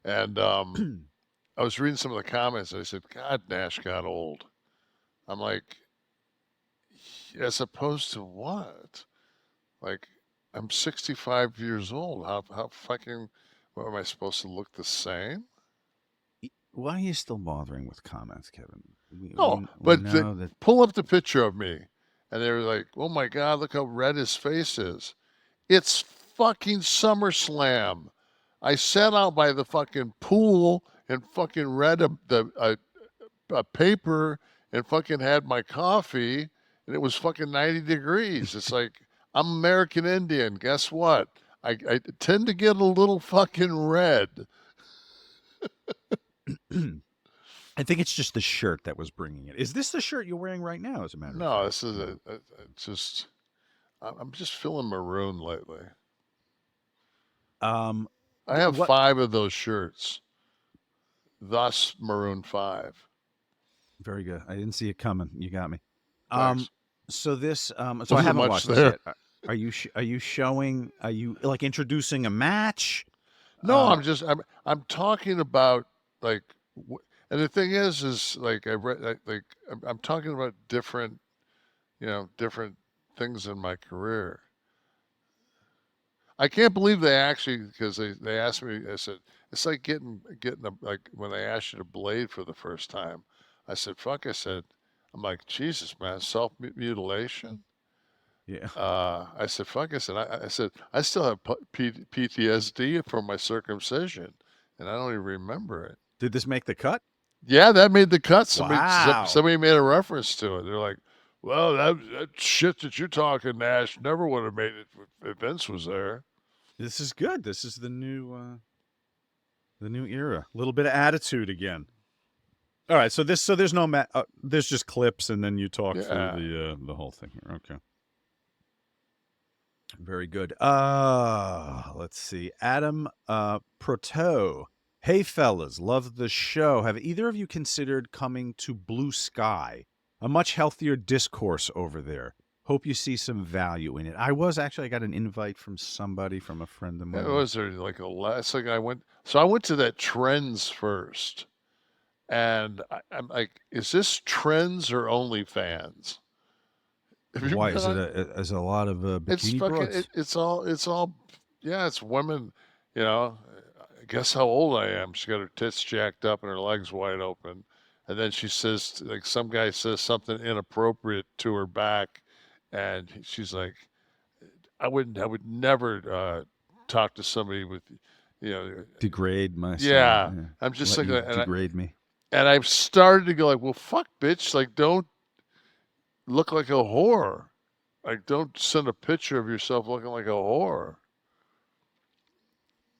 and I was reading some of the comments. And I said, "God, Nash got old." I'm like, as opposed to what? Like, I'm 65 years old. How fucking? What, am I supposed to look the same?
Why are you still bothering with comments, Kevin?
No,
we
but
know that.
pull up the picture of me, and they were like, "Oh my God, look how red his face is." It's fucking SummerSlam. I sat out by the fucking pool and fucking read a paper and fucking had my coffee, and it was fucking 90 degrees. It's like, I'm American Indian. Guess what? I tend to get a little fucking red.
I think it's just the shirt that was bringing it. Is this the shirt you're wearing right now? As a matter of
No,
fact,
this is just. I'm just feeling maroon lately.
Um,
I have
what?
5 of those shirts. Thus, Maroon 5.
Very good. I didn't see it coming. You got me.
Thanks.
So this, so I
Wasn't
haven't
much
watched
there.
this yet. Are you showing? Are you like introducing a match?
No, I'm talking about like, and the thing is like I read like I'm talking about different, different things in my career. I can't believe they actually, because they asked me. I said it's like getting like when they asked you to blade for the first time. I said fuck. I said I'm like Jesus, man, self mutilation.
Yeah.
I said fuck. I said I still have PTSD from my circumcision, and I don't even remember it.
Did this make the cut?
Yeah, that made the cut.
Wow.
Somebody made a reference to it. They're like, "Well, that shit that you're talking, Nash, never would have made it if Vince was there."
This is good. This is the new era. A little bit of attitude again. All right. So there's no there's just clips, and then you talk through the whole thing here. Okay. Very good. Let's see. Adam Proto. Hey fellas, love the show. Have either of you considered coming to Bluesky? A much healthier discourse over there. Hope you see some value in it. I got an invite from somebody, from a friend of mine.
It was there like a last like I went to that Trends first. And I'm like, is this Trends or OnlyFans?
Why is it a lot of bikini broads?
It's all yeah, it's women, guess how old I am. She got her tits jacked up and her legs wide open. And then she says, like, some guy says something inappropriate to her back, and she's like, I would never talk to somebody with,
degrade myself.
Yeah. I'm just
like
degrade
me.
And I've started to go like, well, fuck, bitch, like, don't look like a whore. Like, don't send a picture of yourself looking like a whore.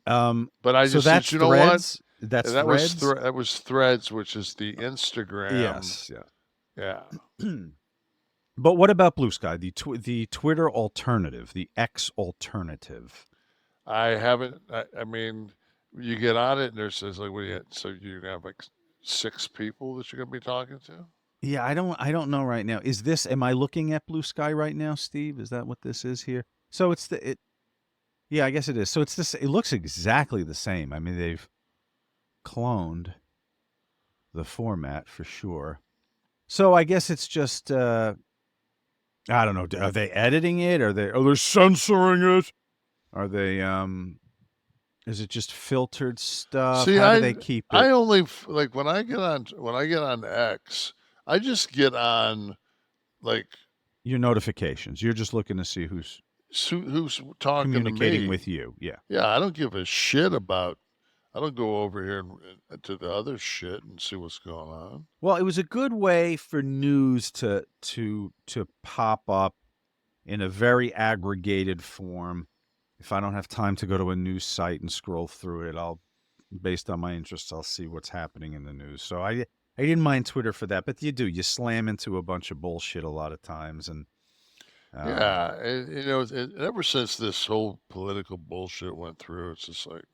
But I just said, you know what?
That's Threads?
Was Threads, which is the Instagram.
Yes,
yeah.
But what about Blue Sky, the Twitter alternative, the X alternative?
I haven't. I mean, you get on it, and there's like, what do you? So you're gonna have like 6 people that you're gonna be talking to.
Yeah, I don't know right now. Is this? Am I looking at Blue Sky right now, Steve? Is that what this is here? So it's the it. Yeah, I guess it is. So it's this. It looks exactly the same. I mean, they've cloned the format for sure. So I guess it's just. I don't know. Are they editing it? Are they censoring it? Are they is it just filtered stuff?
See,
How do they keep it?
I only like when I get on X, I just get on like
Your notifications. You're just looking to see who's
who's talking to
communicating
me.
with you. Yeah.
Yeah, I don't give a shit about. I don't go over here to the other shit and see what's going on.
Well, it was a good way for news to pop up in a very aggregated form. If I don't have time to go to a news site and scroll through it, based on my interests, I'll see what's happening in the news. So I didn't mind Twitter for that, but you slam into a bunch of bullshit a lot of times, and
yeah, ever since this whole political bullshit went through, it's just like,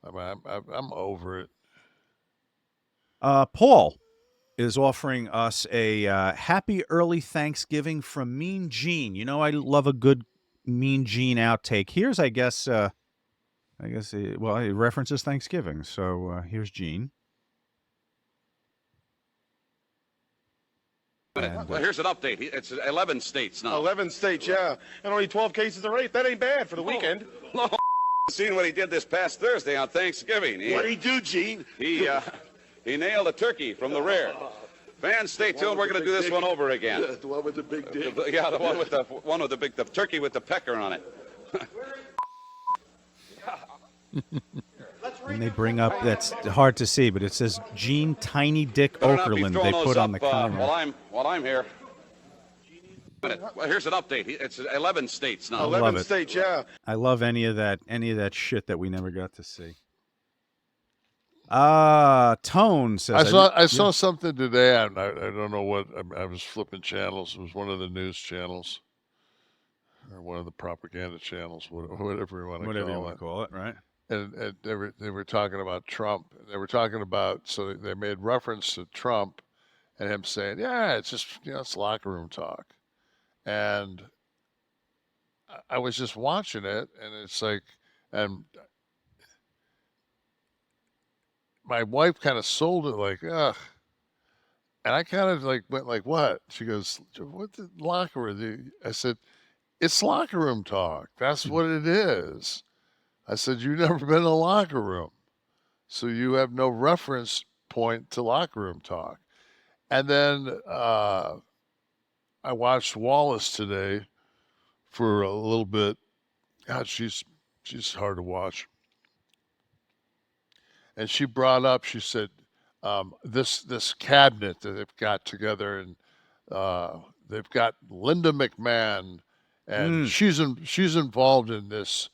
I mean, I'm over it.
Paul is offering us a happy early Thanksgiving from Mean Gene. You know, I love a good Mean Gene outtake. Here's, I guess it references Thanksgiving. So here's Gene.
Well, here's an update. It's 11 states now.
11 states, yeah. And only 12 cases of rape. That ain't bad for the weekend.
No, seen what he did this past Thursday on Thanksgiving.
What'd he do, Gene?
He nailed a turkey from the rear. Fans, stay tuned. We're going to do this one over again.
Yeah, the one with the big dick.
Yeah, the one with the turkey with the pecker on it.
And they bring up, that's hard to see, but it says Gene Tiny Dick Okerlund. They put on the camera.
While I'm here. Well, here's an update. It's 11 states now.
11 states, yeah.
I love any of that shit that we never got to see. Tone says
I saw something today. I don't know what. I was flipping channels. It was one of the news channels, or one of the propaganda channels, whatever you want to
call it, right?
And they were talking about Trump. They were talking about, so they made reference to Trump and him saying, "Yeah, it's just it's locker room talk." And I was just watching it, and it's like, and my wife kind of sold it like, ugh. And I kind of like went like, what? She goes, what the locker room? I said, it's locker room talk. That's what it is. I said, you've never been in a locker room, so you have no reference point to locker room talk. And then I watched Wallace today for a little bit. God, she's hard to watch. And she brought up, she said, this cabinet that they've got together, and they've got Linda McMahon, and she's involved in this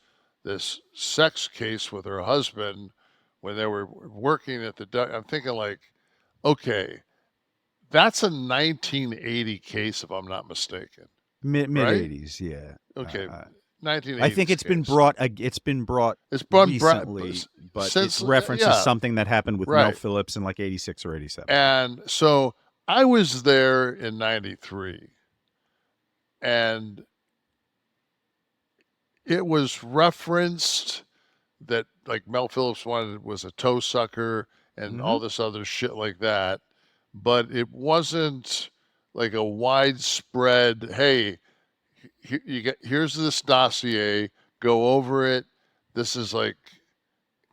sex case with her husband when they were working at the. I'm thinking like, okay, that's a 1980 case if I'm not mistaken.
Mid 80s, yeah.
Okay. 1980s
I think it's
case.
been brought. It's been brought recently, but it references something that happened with Mel Phillips in like 86 or 87.
And so I was there in 93, and it was referenced that like Mel Phillips was a toe sucker and all this other shit like that, but it wasn't like a widespread, hey, here's this dossier, go over it. This is like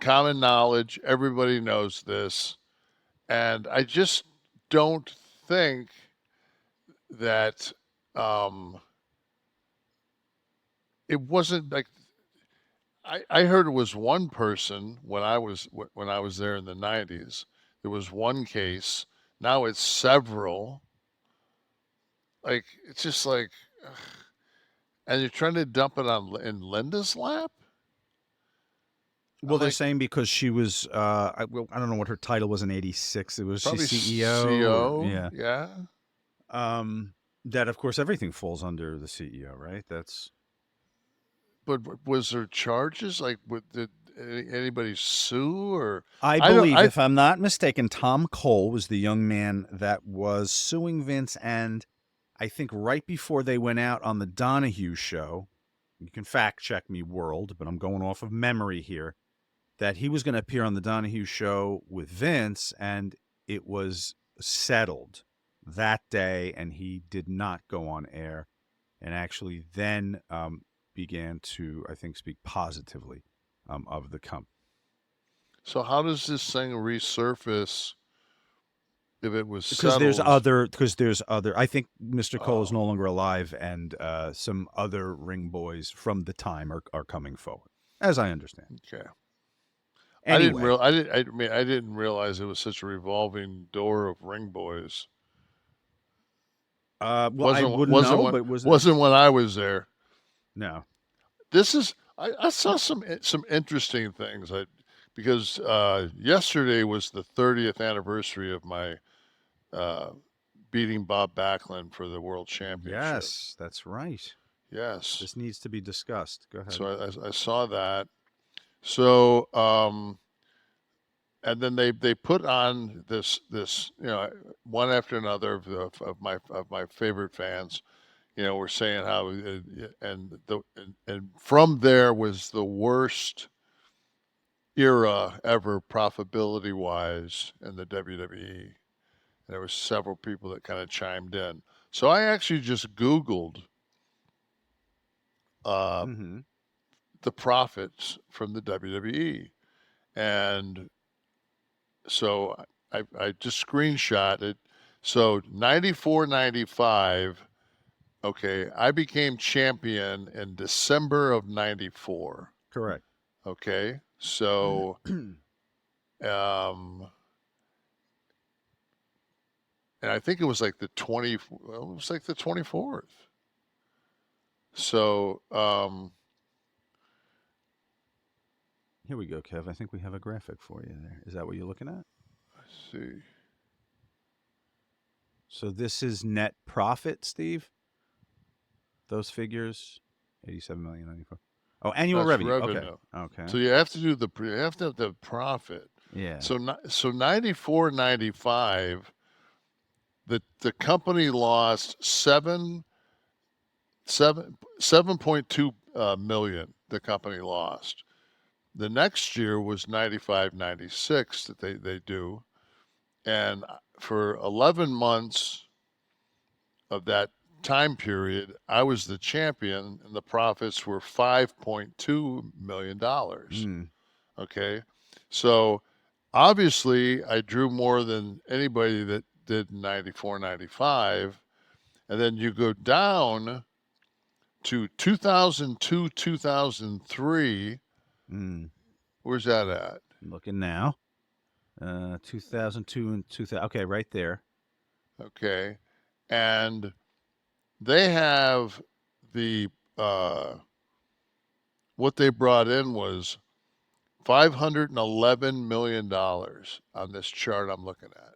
common knowledge. Everybody knows this. And I just don't think that it wasn't like, I heard it was one person when I was there in the 90s. There was one case. Now it's several. Like, it's just like, ugh. And you're trying to dump it in Linda's lap?
Well, they're saying because she was, I don't know what her title was in 86. It was
probably
CEO.
CEO. Yeah.
That, of course, everything falls under the CEO, right? That's.
But was there charges? Like, did anybody sue or?
I
I don't.
believe, if I'm not mistaken, Tom Cole was the young man that was suing Vince, and I think right before they went out on the Donahue show, you can fact check me, world, but I'm going off of memory here, that he was going to appear on the Donahue show with Vince, and it was settled that day, and he did not go on air, and actually then began to, I think, speak positively of the company.
So how does this thing resurface if it was
Because
settled?
there's other. I think Mr. Cole is
Oh.
no longer alive, and some other ring boys from the time are coming forward, as I understand.
Okay.
Anyway,
I didn't realize it was such a revolving door of ring boys.
well, I wouldn't know, but was it?
Wasn't when I was there.
No.
This is I saw some interesting things. Because yesterday was the 30th anniversary of my beating Bob Backlund for the World Championship.
Yes, that's right.
Yes.
This needs to be discussed. Go ahead.
So I saw that. So and then they put on this one after another of my favorite fans. We're saying how and from there was the worst era ever profitability wise in the WWE. There were several people that kind of chimed in. So I actually just Googled the profits from the WWE. And so I just screenshot it. So 94, 95, okay, I became champion in December of 94.
Correct.
Okay, so and I think it was like the 24th. So
here we go, Kev. I think we have a graphic for you there. Is that what you're looking at?
let's see.
So this is net profit, Steve. Those figures, 87 million, 94. Oh, annual
That's
revenue.
revenue.
Okay.
So you have to have the profit.
Yeah.
So 94, 95, the company lost 7.2 million. The company lost. The next year was 95, 96 that they do, and for 11 months of that time period, I was the champion, and the profits were $5.2 million. Okay, so obviously I drew more than anybody that did 94, 95, and then you go down to 2002, 2003. Where's that at?
I'm looking now. 2002 and 2000. Okay, right there.
Okay, and they have the what they brought in was $511 million on this chart I'm looking at.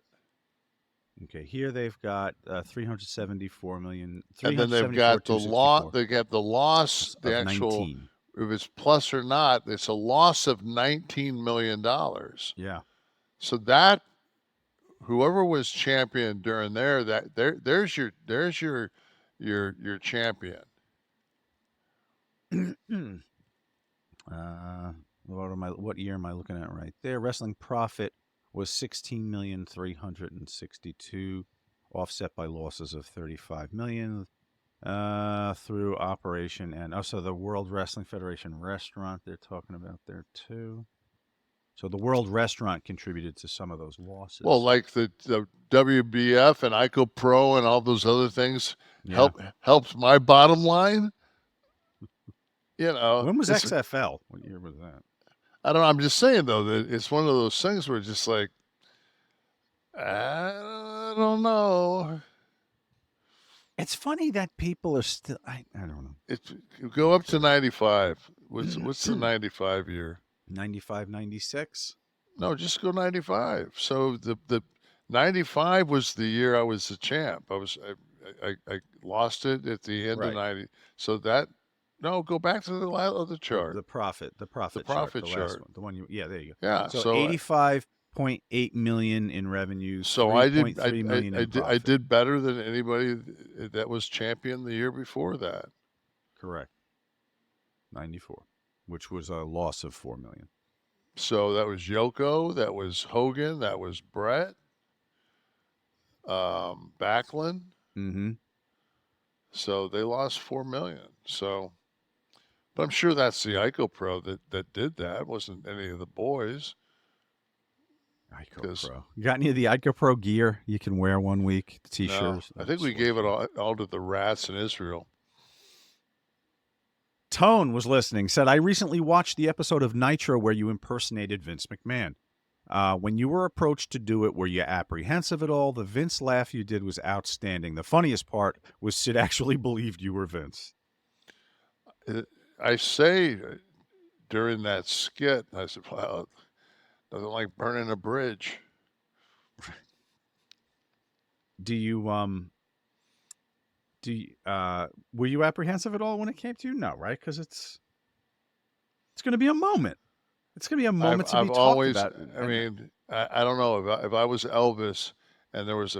Okay, here they've got 374 million.
And then they've got the loss. They got the loss. The
of
actual,
19.
if it's plus or not, it's a loss of $19 million.
Yeah.
So that whoever was champion during there's your champion.
What year am I looking at right there? Wrestling profit was 16,362,000, offset by losses of 35 million through operation and also the World Wrestling Federation restaurant they're talking about there too. So the World Restaurant contributed to some of those losses.
Well, like the WBF and ICO Pro and all those other things helped my bottom line.
When was XFL? What year was that?
I don't know. I'm just saying though that it's one of those things where it's just like, I don't know.
It's funny that people are still. I don't know.
Go up to 95. What's the 95 year?
95, 96?
No, just go 95. So the 95 was the year I was the champ. I lost it at the end
Right.
of 90. So that, no, go back to the other chart.
The profit chart,
profit
the last
chart.
one, the one there you go.
Yeah.
So
So
85.8 million in revenues,
so I did
3.3 million in profit.
I did better than anybody that was champion the year before that.
Correct. 94, which was a loss of 4 million.
So that was Yoko, that was Hogan, that was Brett, Backlund.
Mm-hmm.
So they lost 4 million. So, but I'm sure that's the Ico Pro that did that. It wasn't any of the boys.
Ico Pro. You got any of the Ico Pro gear you can wear one week? The T-shirts.
No, I think we gave it all to the rats in Israel.
Tone was listening, said, I recently watched the episode of Nitro where you impersonated Vince McMahon. When you were approached to do it, were you apprehensive at all? The Vince laugh you did was outstanding. The funniest part was Sid actually believed you were Vince.
I say during that skit, I said, well, nothing like burning a bridge.
Do you, were you apprehensive at all when it came to you? No, right? Because it's going to be a moment. It's going to be a moment to be talked about.
I mean, I don't know if I was Elvis and there was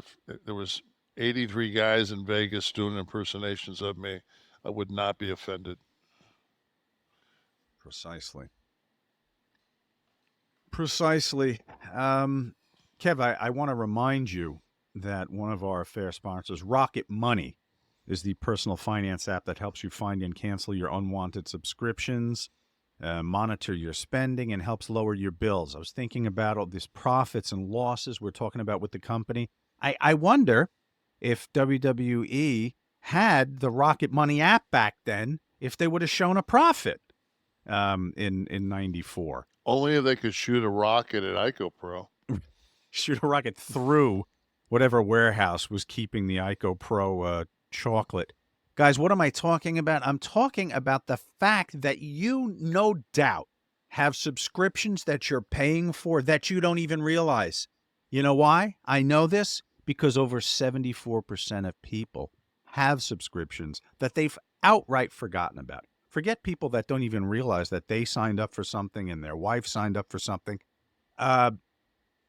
83 guys in Vegas doing impersonations of me, I would not be offended.
Precisely. Kev, I want to remind you that one of our fair sponsors, Rocket Money, is the personal finance app that helps you find and cancel your unwanted subscriptions, monitor your spending, and helps lower your bills. I was thinking about all these profits and losses we're talking about with the company. I wonder if WWE had the Rocket Money app back then, if they would have shown a profit in 94.
Only if they could shoot a rocket at Ico Pro.
Shoot a rocket through whatever warehouse was keeping the Ico Pro chocolate. Guys, what am I talking about? I'm talking about the fact that you, no doubt, have subscriptions that you're paying for that you don't even realize. You know why? I know this because over 74% of people have subscriptions that they've outright forgotten about. Forget people that don't even realize that they signed up for something and their wife signed up for something.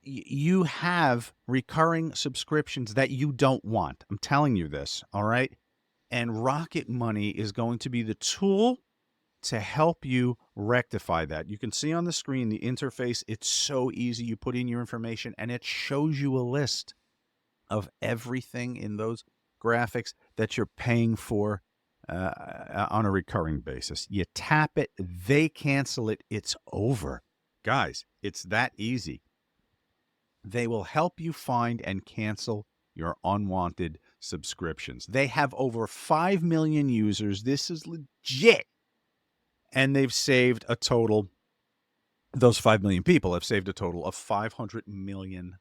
You have recurring subscriptions that you don't want. I'm telling you this, all right? And Rocket Money is going to be the tool to help you rectify that. You can see on the screen the interface. It's so easy. You put in your information, and it shows you a list of everything in those graphics that you're paying for on a recurring basis. You tap it, they cancel it, it's over. Guys, it's that easy. They will help you find and cancel your unwanted subscriptions. They have over 5 million users. This is legit. And they've saved a total, those 5 million people have saved a total of $500 million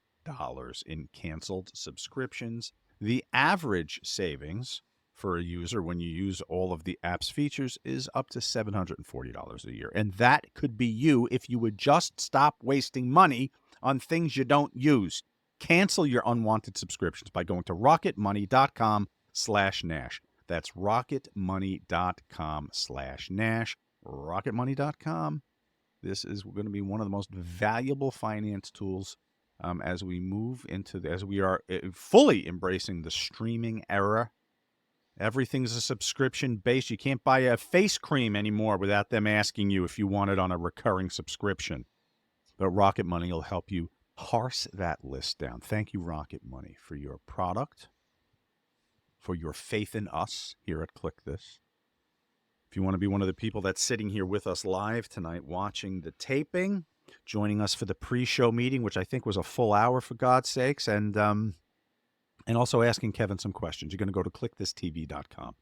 in canceled subscriptions. The average savings for a user when you use all of the app's features is up to $740 a year. And that could be you if you would just stop wasting money on things you don't use. Cancel your unwanted subscriptions by going to rocketmoney.com/Nash. That's rocketmoney.com/Nash. Rocketmoney.com. This is going to be one of the most valuable finance tools as we move into as we are fully embracing the streaming era. Everything's a subscription based. You can't buy a face cream anymore without them asking you if you want it on a recurring subscription. But Rocket Money will help you parse that list down. Thank you, Rocket Money, for your product, for your faith in us here at Kliq This. If you want to be one of the people that's sitting here with us live tonight watching the taping, joining us for the pre-show meeting, which I think was a full hour, for God's sakes, and also asking Kevin some questions, you're going to go to kliqthistv.com.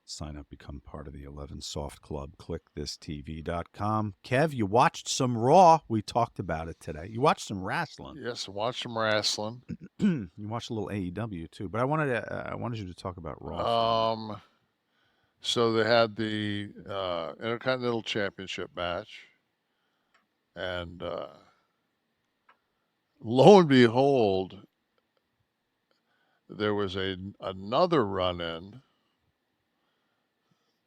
Sign up, become part of the 11 Soft Club, kliqthistv.com. Kev, you watched some Raw. We talked about it today. You watched some wrestling.
Yes, I watched some wrestling.
You watched a little AEW too, but I wanted you to talk about Raw.
So they had the Intercontinental Championship match, and lo and behold, there was another run-in.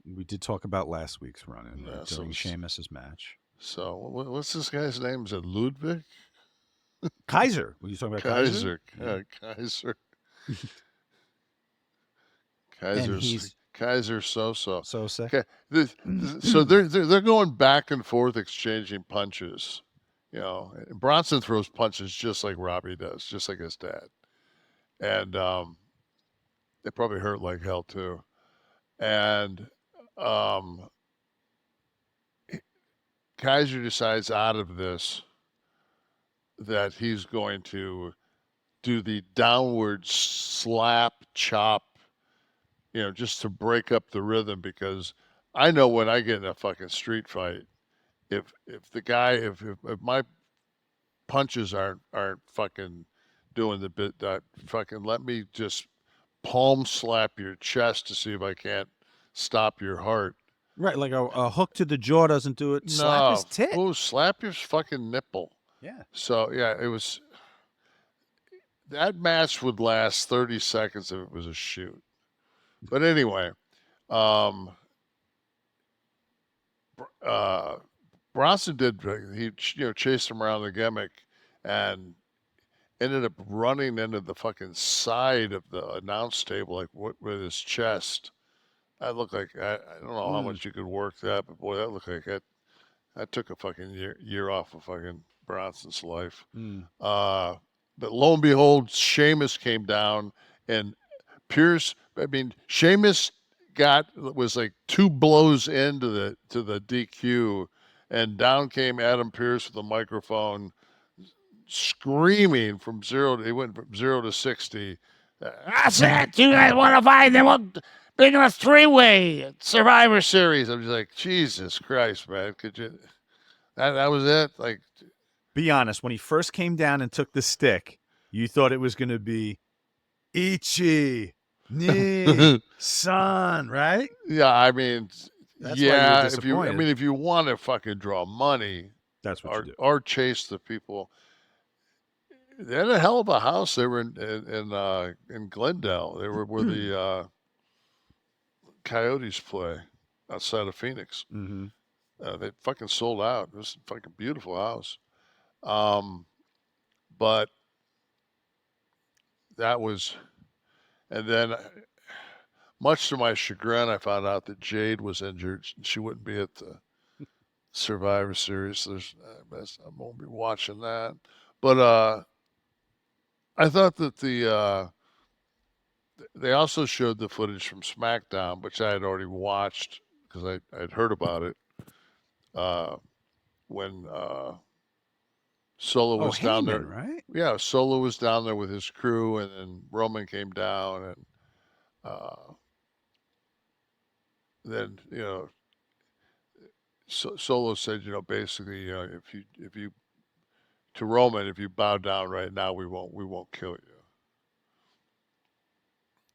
We did talk about last week's run-in
Yeah,
during Sheamus's match.
So what's this guy's name? Is it Ludwig?
Kaiser. Were you talking about Kaiser?
Kaiser.
Kaiser.
Kaiser so-so.
So-so.
Okay. So they're going back and forth exchanging punches. You know, Bronson throws punches just like Robbie does, just like his dad. And they probably hurt like hell too. And Kaiser decides out of this that he's going to do the downward slap chop, you know, just to break up the rhythm, because I know when I get in a fucking street fight, if my punches aren't fucking doing the bit, that fucking let me just palm slap your chest to see if I can't stop your heart.
Right, like a hook to the jaw doesn't do it. Slap his tit.
Oh, slap your fucking nipple.
Yeah.
So yeah, it was. That match would last 30 seconds if it was a shoot. But anyway, Bronson did. He chased him around the gimmick and ended up running into the fucking side of the announce table, like with his chest. That looked like I don't know how much you could work that, but boy, that looked like that took a fucking year off of fucking Bronson's life. But lo and behold, Sheamus came down, and Sheamus was like 2 blows into the DQ, and down came Adam Pearce with a microphone, screaming from he went from 0 to 60. That's it. You guys want to fight? Then we'll bring a 3-way Survivor Series. I'm just like, Jesus Christ, man. Could you? That was it. Like,
be honest. When he first came down and took the stick, you thought it was going to be Ichi, Ni, Son, right?
Yeah, I mean,
that's why you were disappointed.
if you want to fucking draw money,
that's what you do,
or chase the people. They had a hell of a house. They were in Glendale. They were where the Coyotes play outside of Phoenix.
Mm-hmm.
They fucking sold out. It was a fucking beautiful house. But that was, and then much to my chagrin, I found out that Jade was injured. She wouldn't be at the Survivor Series. I won't be watching that. But I thought that they also showed the footage from SmackDown, which I had already watched because I'd heard about it when Solo was down there.
Right?
Yeah, Solo was down there with his crew, and then Roman came down, and then Solo said, basically, if you to Roman, if you bow down right now, we won't kill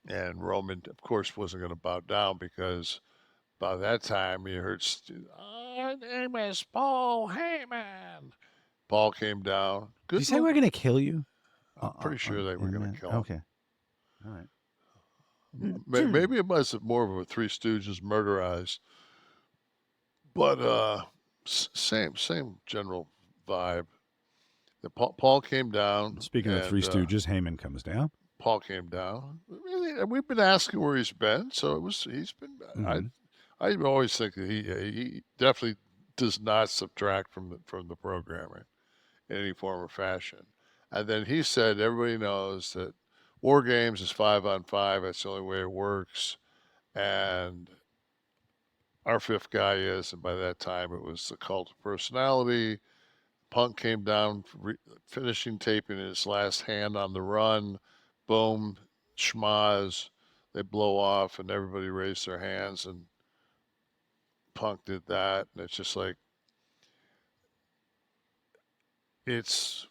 you. And Roman, of course, wasn't going to bow down, because by that time he heard, "My name is Paul Heyman." Paul came down.
Did you say we're going to kill you?
I'm pretty sure they were going to kill him.
Okay. All right.
Maybe it was more of a Three Stooges murderized, but same general vibe. Paul came down.
Speaking of Three Stooges, Heyman comes down.
Paul came down. We've been asking where he's been, so he's been. Mm-hmm. I always think that he definitely does not subtract from the programming in any form or fashion. And then he said, everybody knows that War Games is 5-on-5. That's the only way it works. And our 5th guy is, and by that time it was the Cult of Personality. Punk came down, finishing taping his last hand on the run. Boom, schmaz. They blow off, and everybody raised their hands, and Punk did that. And it's just like, it's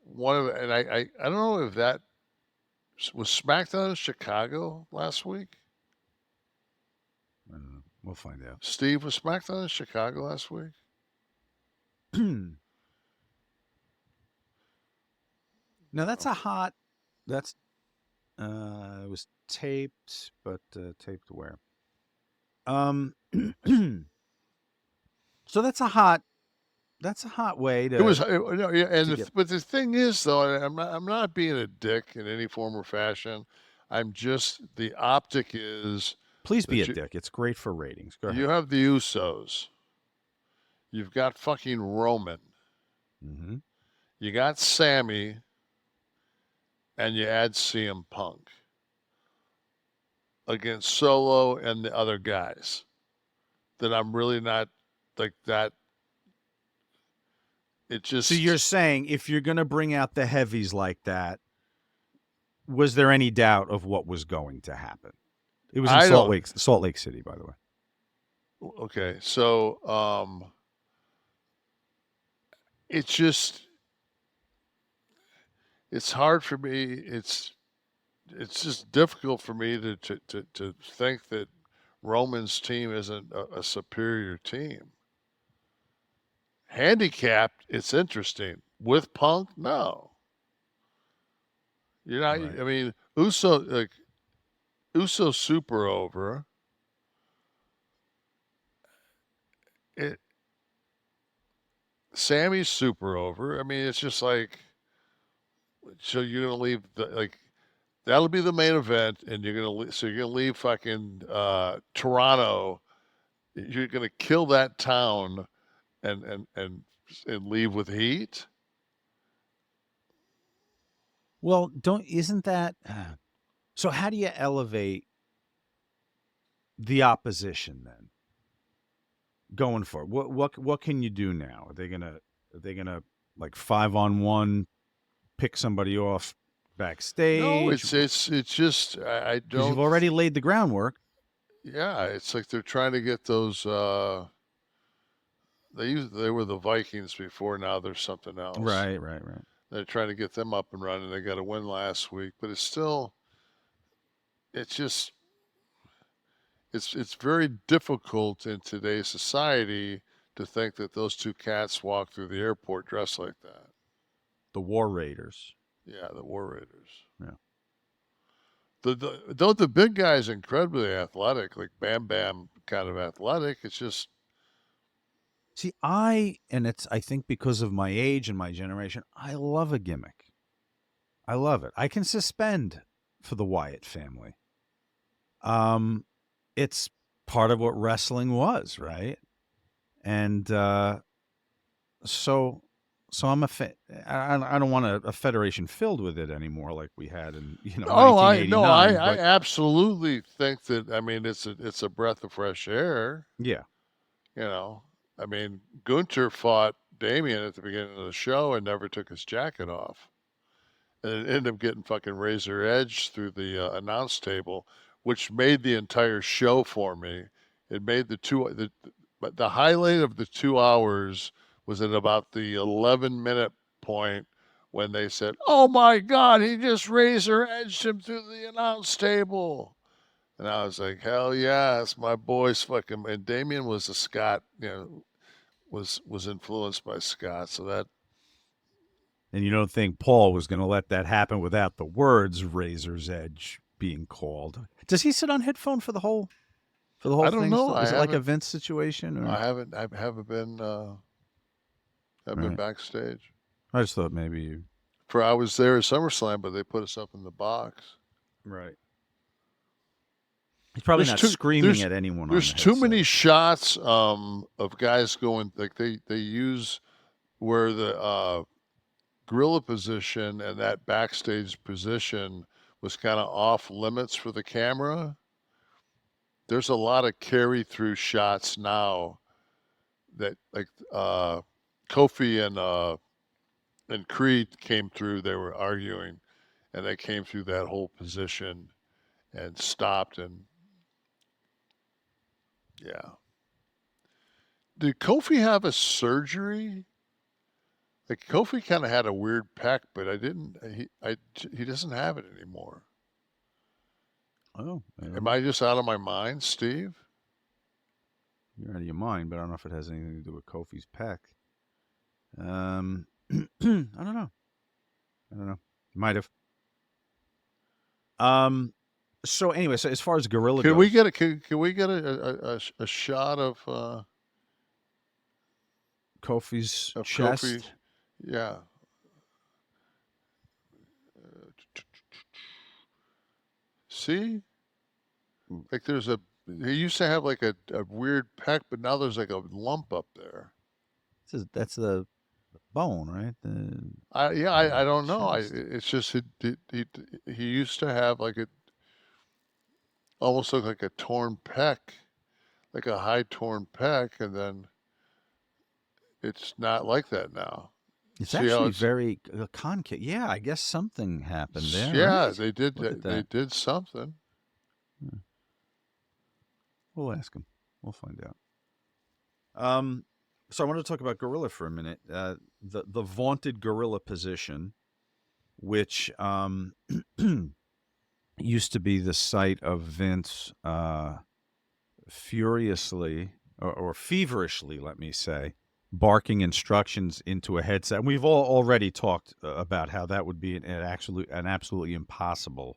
one of, and I don't know if that was SmackDown in Chicago last week.
I don't know. We'll find out.
Steve, was SmackDown in Chicago last week?
No, that's a hot. That's It was taped, but taped where? So that's a hot way to.
It was, yeah, and
get-
but the thing is, though, I'm not being a dick in any form or fashion. I'm just the optic is.
Please be a
that
dick. It's great for ratings. Go ahead.
You have the Usos. You've got fucking Roman.
Mm-hmm.
You got Sammy, and you add CM Punk against Solo and the other guys. That I'm really not like that. It just.
So you're saying if you're going to bring out the heavies like that, was there any doubt of what was going to happen? It was in Salt Lake City, by the way.
Okay, so it's just it's hard for me. It's just difficult for me to think that Roman's team isn't a superior team. Handicapped, it's interesting. With Punk, no. You're not.
Right.
I mean, Uso super over. Sammy's super over. I mean, it's just like, so you're gonna leave that'll be the main event, and you're gonna leave fucking Toronto. You're gonna kill that town, and leave with heat.
Well, isn't that so? How do you elevate the opposition then? Going for it, what can you do now? Are they gonna like 5-on-1 pick somebody off backstage?
No, it's just I don't.
You've already laid the groundwork.
Yeah, it's like they're trying to get those. They were the Vikings before. Now there's something else.
Right.
They're trying to get them up and running. They got a win last week, but it's still. It's just. It's very difficult in today's society to think that those two cats walk through the airport dressed like that.
The War Raiders.
Yeah, the War Raiders.
Yeah.
The big guy's incredibly athletic, like Bam Bam kind of athletic. It's just.
See, I think because of my age and my generation, I love a gimmick. I love it. I can suspend for the Wyatt family. It's part of what wrestling was, right? And so I'm I don't want a federation filled with it anymore, like we had in 1989.
I absolutely think that. I mean, it's a breath of fresh air.
Yeah.
I mean, Gunther fought Damien at the beginning of the show and never took his jacket off, and it ended up getting fucking razor edge through the announce table, which made the entire show for me. It made the highlight of the 2 hours was at about the 11-minute point when they said, "Oh my God, he just razor edged him through the announce table." And I was like, hell yeah, it's my boy's fucking. And Damien was a Scot, was influenced by Scott. So that.
And you don't think Paul was going to let that happen without the words "razor's edge" being called? Does he sit on headphone for the whole thing?
I don't know.
Is it like a Vince situation? Or?
I haven't been. Been backstage.
I just thought maybe
I was there at SummerSlam, but they put us up in the box.
Right. He's probably not screaming at anyone.
There's too many shots of guys going like they use where the gorilla position and that backstage position was kind of off limits for the camera. There's a lot of carry through shots now that like Kofi and Creed came through. They were arguing, and they came through that whole position and stopped. And yeah, did Kofi have a surgery? Like Kofi kind of had a weird pec, but he doesn't have it anymore.
Oh,
am I just out of my mind, Steve?
You're out of your mind, but I don't know if it has anything to do with Kofi's pec. I don't know. Might have. So anyway, so as far as gorilla
Can
goes,
we get a can we get a shot of
Kofi's
of
chest?
Kofi? Yeah. See, like there's he used to have like a weird pec, but now there's like a lump up there.
That's the bone, right?
I don't know.
chest.
It's just he used to have like a almost look like a torn pec, like a high torn pec, and then it's not like that now.
It's
See how
actually
it's
very concave. Yeah, I guess something happened there.
yeah,
right?
they did
Look at
they
that.
did something.
We'll ask him. We'll find out. So I want to talk about gorilla for a minute. The vaunted gorilla position, which used to be the site of Vince furiously or feverishly, let me say, barking instructions into a headset. And we've all already talked about how that would be an absolutely impossible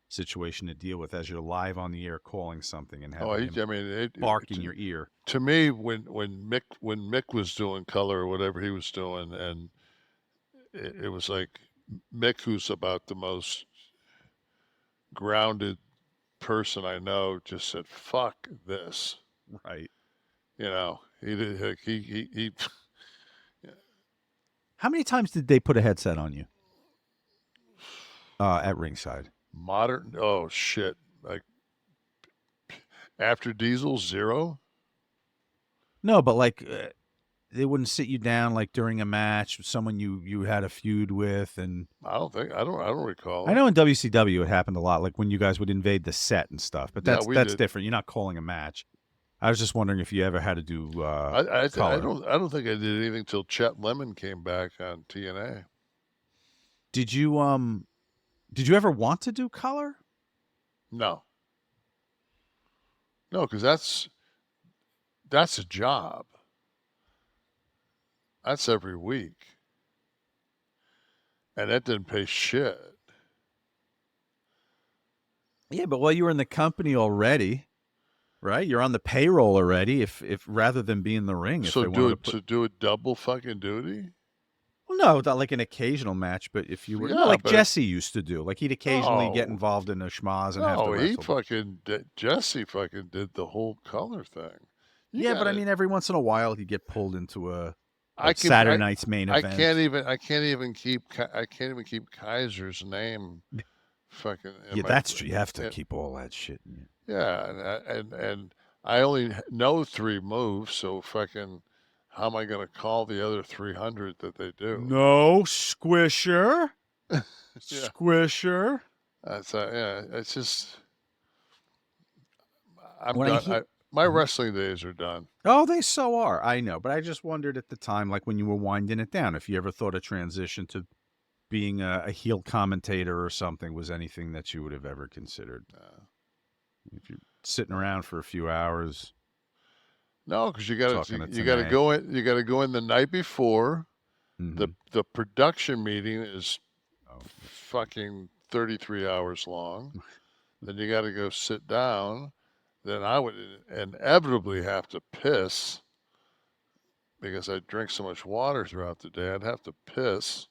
situation to deal with as you're live on the air calling something and having him bark in your ear.
To me, when Mick was doing color or whatever he was doing, and it was like Mick, who's about the most grounded person I know, just said "fuck this."
Right.
You know, he
How many times did they put a headset on you at ringside?
modern. Oh shit! Like after Diesel 0.
No, but like they wouldn't sit you down like during a match with someone you had a feud with, and
I don't recall.
I know in WCW it happened a lot, like when you guys would invade the set and stuff. But that's
did.
different. You're not calling a match. I was just wondering if you ever had to do.
I
color.
don't think I did anything till Chet Lemon came back on TNA.
Did you ever want to do color?
No, because that's a job. That's every week, and that didn't pay shit.
Yeah, but while you were in the company already, right? You're on the payroll already. If rather than be in the ring, if
So
they wanted to
do a double fucking duty.
Well, no, not like an occasional match, but if you were
Yeah,
like
but
Jesse used to do, like he'd occasionally get
No.
involved in a schmaz and have to
No, he
wrestle.
fucking Jesse fucking did the whole color thing. You
Yeah, but I
gotta-
mean, every once in a while he'd get pulled into a
I
like
can-
Saturday night's main
I
event.
can't even keep Kaiser's name. Fucking
Yeah, that's true. You have to keep all that shit.
Yeah, and I only know 3 moves, so fucking how am I going to call the other 300 that they do?
No squisher, squisher.
It's just I'm
When I
done.
hear-
My wrestling days are done.
Oh, they so are. I know, but I just wondered at the time, like when you were winding it down, if you ever thought a transition to being a heel commentator or something was anything that you would have ever considered. If you're sitting around for a few hours.
No, because you got
Talking
to
to
you got to
Tanae.
go in. You got to go in the night before.
Mhm.
The production meeting is
Oh.
fucking 33 hours long. Then you got to go sit down. Then I would inevitably have to piss because I drink so much water throughout the day. I'd have to piss.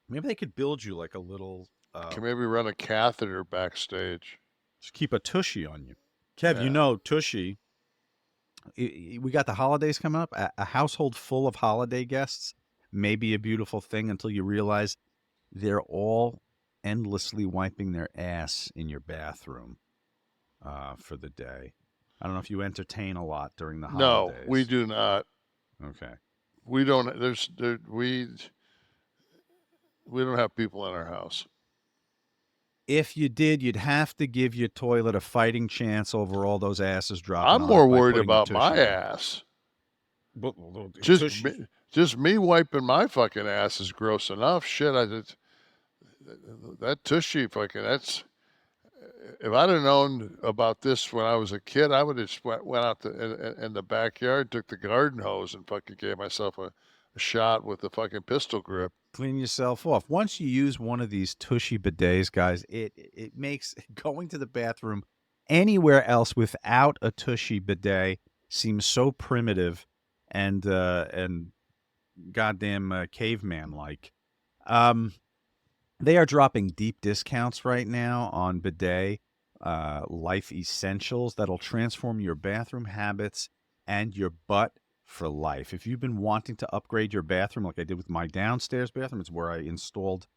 Maybe they could build you like a little.
Can maybe run a catheter backstage.
Just keep a tushy on you, Kev.
Yeah.
You know tushy. We got the holidays coming up. A household full of holiday guests may be a beautiful thing until you realize they're all endlessly wiping their ass in your bathroom for the day. I don't know if you entertain a lot during the holidays.
No, we do not.
Okay.
We don't. We don't have people in our house.
If you did, you'd have to give your toilet a fighting chance over all those asses dropping.
I'm
on
more
it by
worried
putting a
about
tushy
my
on it.
ass.
But,
Just me wiping my fucking ass is gross enough. Shit, that tushy fucking, that's, if I'd have known about this when I was a kid, I would have just went out in the backyard, took the garden hose and fucking gave myself a shot with the fucking pistol grip.
clean yourself off. Once you use one of these Tushy bidets, guys, it makes going to the bathroom anywhere else without a Tushy bidet seem so primitive and goddamn caveman like. They are dropping deep discounts right now on bidet life essentials that'll transform your bathroom habits and your butt for life. If you've been wanting to upgrade your bathroom like I did with my downstairs bathroom, it's where I installed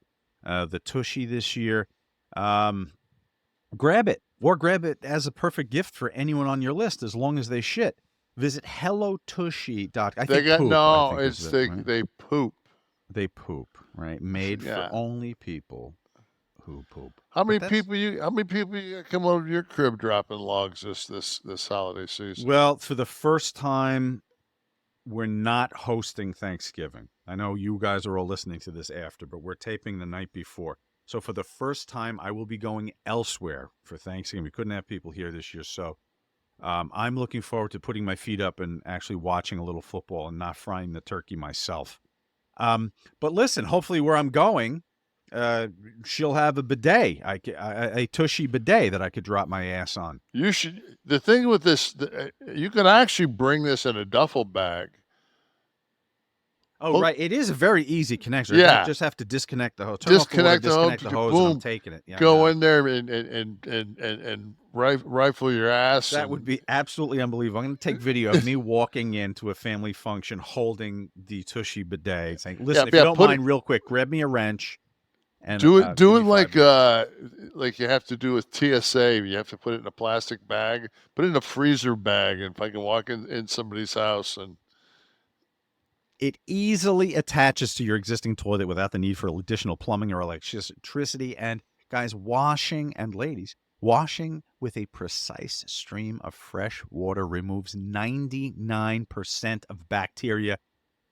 the Tushy this year. Grab it, or grab it as a perfect gift for anyone on your list as long as they shit. Visit hellotushy.com.
They got
poop,
no.
is
It's
it, right?
they poop.
They poop, right? Made
Yeah.
for only people who poop.
How
But
many
that's-
people you? How many people you come over to your crib dropping logs this holiday season?
Well, for the first time, we're not hosting Thanksgiving. I know you guys are all listening to this after, but we're taping the night before. So for the first time, I will be going elsewhere for Thanksgiving. We couldn't have people here this year, so I'm looking forward to putting my feet up and actually watching a little football and not frying the turkey myself. But listen, hopefully where I'm going, she'll have a bidet, a Tushy bidet that I could drop my ass on.
You should. The thing with this, you can actually bring this in a duffel bag.
Oh, right. It is a very easy connection.
Yeah.
You just have to disconnect the hose.
Disconnect
disconnect
the
the
hose,
hose, and I'm
boom,
taking it. Yeah,
Go
yeah.
in there and rifle your ass.
That would be absolutely unbelievable. I'm going to take video of me walking into a family function holding the Tushy bidet, saying, "Listen, if you don't mind, real quick, grab me a wrench and
do it
give me
like
5 minutes."
like you have to do with TSA. You have to put it in a plastic bag, put it in a freezer bag, and if I can walk in somebody's house and
It easily attaches to your existing toilet without the need for additional plumbing or electricity. And guys, washing with a precise stream of fresh water removes 99% of bacteria.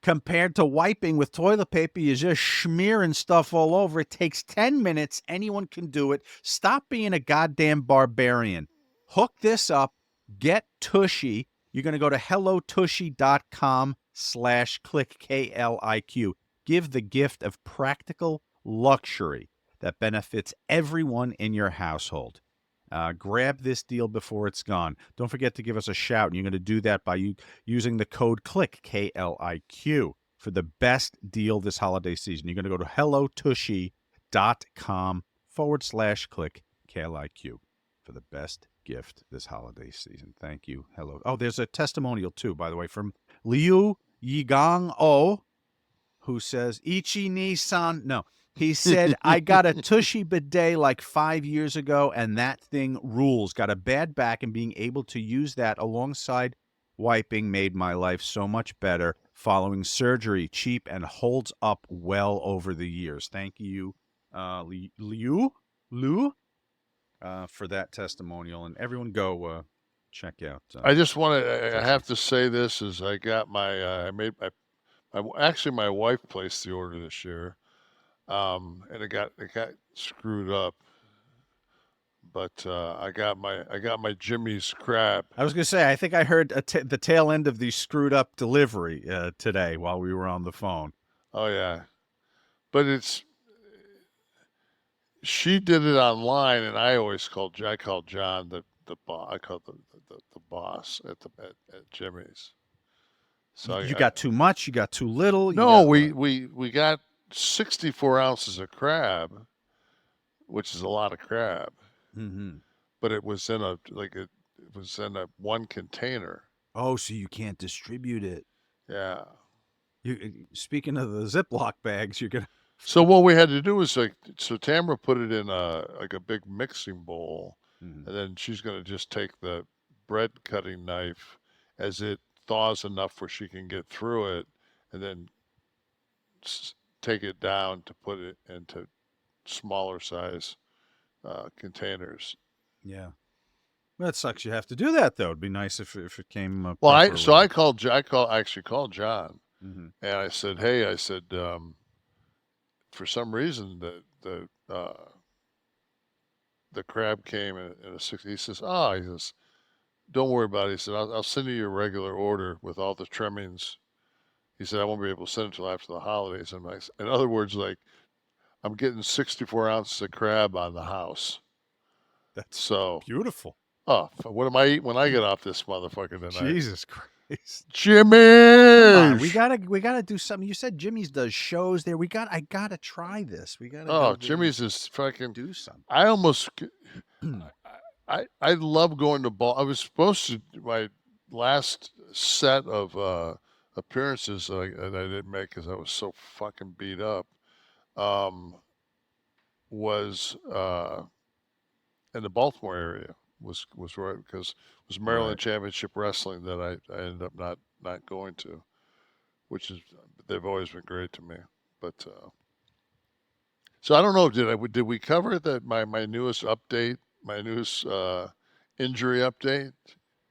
Compared to wiping with toilet paper, you're just smearing stuff all over. It takes 10 minutes. Anyone can do it. Stop being a goddamn barbarian. Hook this up. Get Tushy. You're going to go to hellotushy.com/Kliq, Kliq. Give the gift of practical luxury that benefits everyone in your household. Grab this deal before it's gone. Don't forget to give us a shout, and you're going to do that by using the code KLIQ, Kliq, for the best deal this holiday season. You're going to go to hellotushy.com/Kliq, Kliq, for the best gift this holiday season. Thank you. Hello. Oh, there's a testimonial, too, by the way, from Liu Yigang O, who says, Ichi Ni-san. No. He said, I got a Tushy bidet like 5 years ago, and that thing rules. Got a bad back, and being able to use that alongside wiping made my life so much better. Following surgery, cheap, and holds up well over the years. Thank you, Liu, for that testimonial. And everyone go check out.
I just want to. I have to say this: is I got my. I made actually my wife placed the order this year. And it got screwed up. But I got my Jimmy's crab.
I was going to say, I think I heard the tail end of the screwed up delivery today while we were on the phone.
Oh yeah, but she did it online, and I called John the boss. I called the boss at Jimmy's. So
you got too much. You got too little.
No, we got 64 ounces of crab, which is a lot of crab.
Mm-hmm.
But it was in a one container.
Oh, so you can't distribute it.
Yeah.
Speaking of the Ziploc bags, you're gonna.
So what we had to do was Tamara put it in a big mixing bowl, and then she's gonna just take the bread cutting knife as it thaws enough where she can get through it, and then take it down to put it into smaller size containers.
Yeah, that sucks. You have to do that though. It'd be nice if it came.
Well, I actually called John, and I said, hey, for some reason the crab came in a 60. He says, don't worry about it. He said, I'll send you your regular order with all the trimmings, He said, I won't be able to send it till after the holidays. And in other words, like, I'm getting 64 ounces of crab on the house.
That's
So,
beautiful.
what am I eating when I get off this motherfucker tonight?
Jesus Christ.
Jimmy!
Come on, we gotta do something. You said Jimmy's does shows there. I gotta try this. We gotta go
Jimmy's is fucking
do something.
I almost I love going to ball. I was supposed to my last set of appearances that I didn't make because I was so fucking beat up. Was in the Baltimore area. Was right because it was Maryland Championship Wrestling that I ended up not going to, which is they've always been great to me. But so I don't know. Did we cover that my newest update, my newest injury update?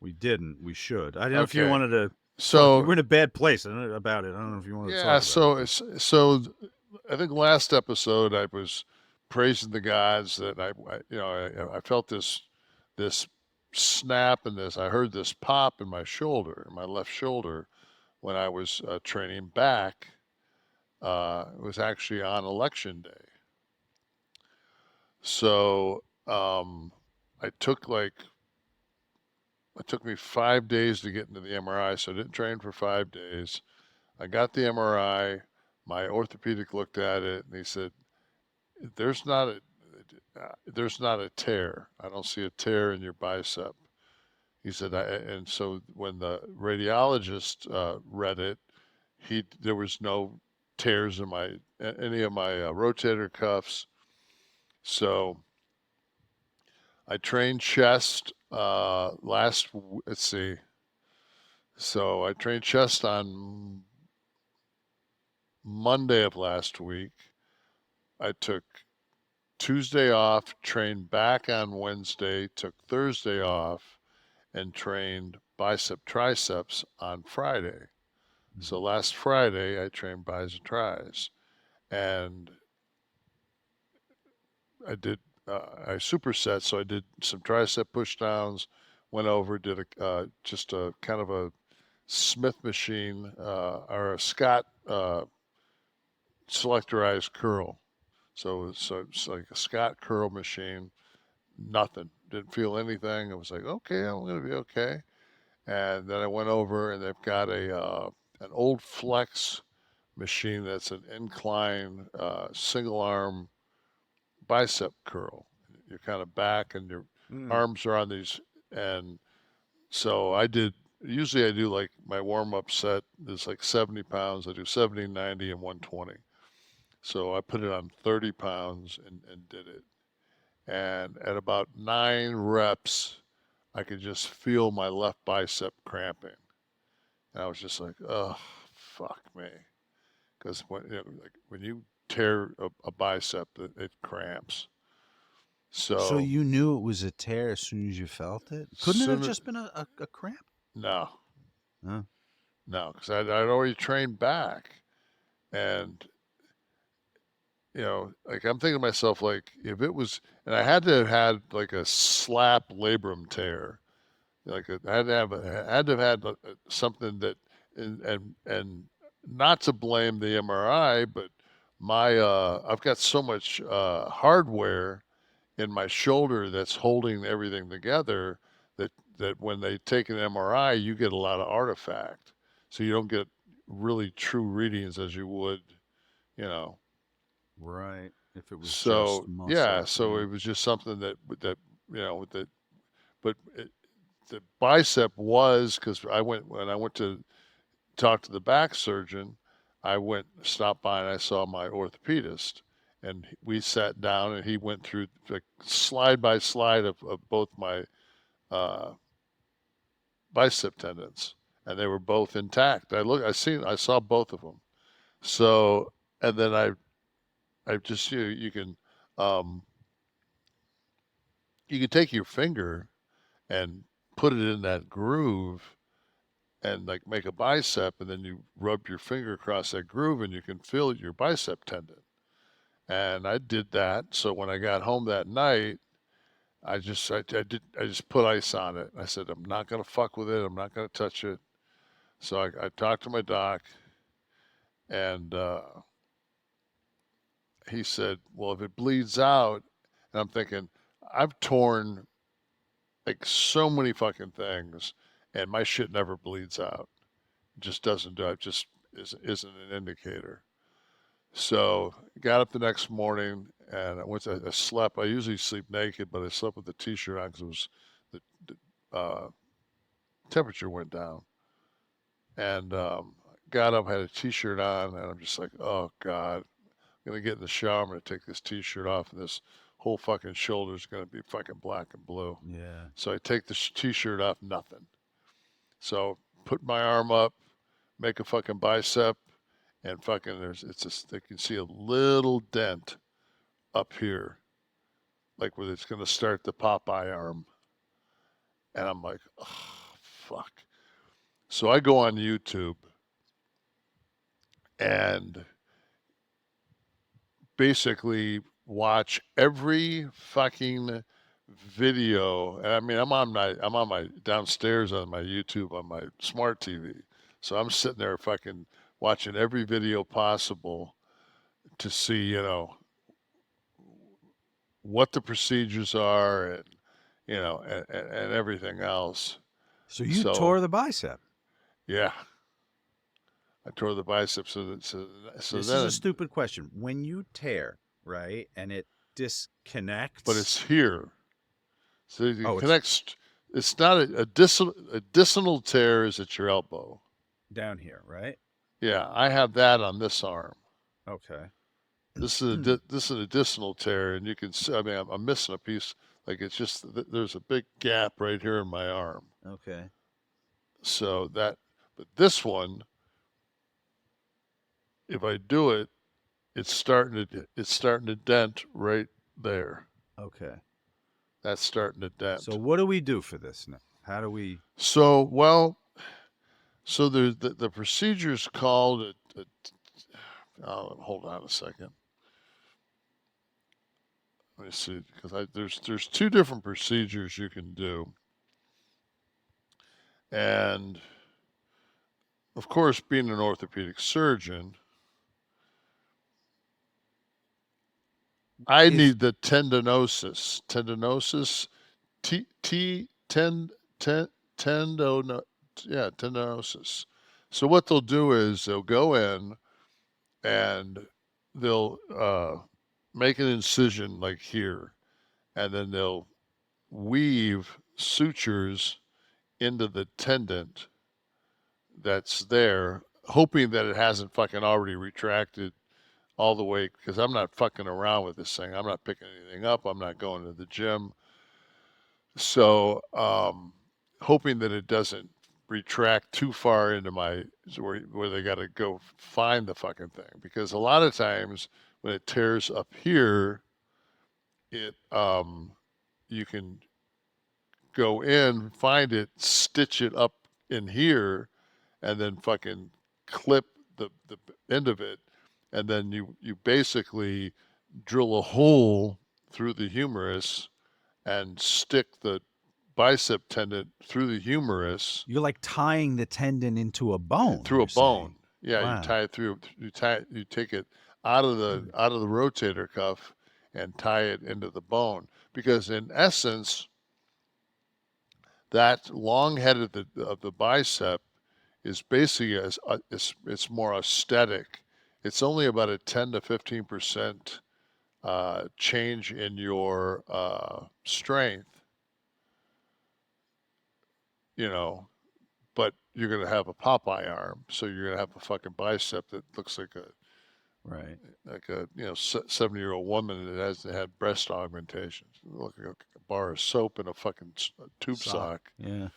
We didn't. We should. I don't know if you
Okay.
wanted to.
So
we're in a bad place about it. I don't know if you want to.
yeah.
Talk about
So so I think last episode I was praising the gods that I felt this snap and I heard this pop in my shoulder, my left shoulder, when I was training back. It was actually on election day. So it took me 5 days to get into the MRI, so I didn't train for 5 days. I got the MRI. My orthopedic looked at it and he said, there's not a tear. I don't see a tear in your bicep. He said, and so when the radiologist read it, there was no tears in any of my rotator cuffs. So I trained chest let's see. So I trained chest on Monday of last week. I took Tuesday off, trained back on Wednesday, took Thursday off, and trained bicep triceps on Friday. So last Friday I trained biceps and tris, and I did I superset. So I did some tricep push downs, went over, did just a kind of a Smith machine or a Scott selectorized curl. So it's like a Scott curl machine. Nothing. Didn't feel anything. I was like, okay, I'm gonna be okay. And then I went over and they've got an old Flex machine that's an incline single arm bicep curl. You're kind of back and your arms are on these. And so usually I do like my warm up set is like 70 pounds. I do 70, 90, and 120. So I put it on 30 pounds and did it. And at about 9 reps, I could just feel my left bicep cramping. And I was just like, oh, fuck me. Because when you tear a bicep, it cramps.
So you knew it was a tear as soon as you felt it? Couldn't it have just been a cramp?
No.
Huh?
No, because I'd already trained back. And, like I'm thinking to myself, like if it was, and I had to have had like a slap labrum tear. Like I had to have had something that, and not to blame the MRI, but I've got so much hardware in my shoulder that's holding everything together that when they take an MRI, you get a lot of artifact, so you don't get really true readings as you would,
Right. If it was
so
just muscle.
yeah, so it was just something that but the bicep was because when I went to talk to the back surgeon, stopped by and I saw my orthopedist, and we sat down and he went through like slide by slide of both my bicep tendons, and they were both intact. I saw both of them. So, and then I just you can take your finger and put it in that groove and like make a bicep, and then you rub your finger across that groove and you can feel your bicep tendon. And I did that. So when I got home that night, I just put ice on it. I said, I'm not going to fuck with it. I'm not going to touch it. So I talked to my doc, And he said, well, if it bleeds out, and I'm thinking, I've torn like so many fucking things, and my shit never bleeds out. It just doesn't do it. Just isn't an indicator. So got up the next morning and I slept. I usually sleep naked, but I slept with the t-shirt on because it was the temperature went down. And got up, had a t-shirt on, and I'm just like, oh God, I'm gonna get in the shower. I'm gonna take this t-shirt off, and this whole fucking shoulder is gonna be fucking black and blue.
Yeah.
So I take the t-shirt off, nothing. So put my arm up, make a fucking bicep, and fucking they can see a little dent up here, like where it's gonna start the Popeye arm. And I'm like, oh, fuck. So I go on YouTube and basically watch every fucking video. And I mean, I'm on my downstairs on my YouTube on my smart TV. So I'm sitting there fucking watching every video possible to see, you know, what the procedures are and, you know, and everything else.
So you tore the bicep.
Yeah. I tore the bicep. So
this
then,
is a stupid question. When you tear, right, and it disconnects.
But it's here. So it
Oh,
connects. It's not a distal tear is at your elbow.
Down here, right?
Yeah, I have that on this arm.
Okay.
This is a distal tear, and you can see. I mean, I'm missing a piece. Like it's just there's a big gap right here in my arm.
Okay.
So that, but this one, if I do it, it's starting to dent right there.
Okay.
That's starting to dent.
So what do we do for this now? How do we?
So well, so there's the procedure's called hold on a second. Let me see, because there's two different procedures you can do, and of course, being an orthopedic surgeon, I need the tendinosis. Tendinosis, tendinosis. So what they'll do is they'll go in and they'll make an incision like here, and then they'll weave sutures into the tendon that's there, hoping that it hasn't fucking already retracted all the way, because I'm not fucking around with this thing. I'm not picking anything up. I'm not going to the gym. So hoping that it doesn't retract too far into my, where they got to go find the fucking thing. Because a lot of times when it tears up here, it you can go in, find it, stitch it up in here, and then fucking clip the end of it, and then you basically drill a hole through the humerus and stick the bicep tendon through the humerus.
You're like tying the tendon into a bone.
Through a bone. Yeah,
wow.
You tie it through. You take it out of the rotator cuff and tie it into the bone, because in essence, that long head of the bicep is basically it's more aesthetic. It's only about a 10 to 15% change in your strength, you know, but you're going to have a Popeye arm, so you're going to have a fucking bicep that looks like a
right,
like a 70-year-old woman that hasn't had breast augmentations, look like a bar of soap and a fucking tube sock.
Yeah.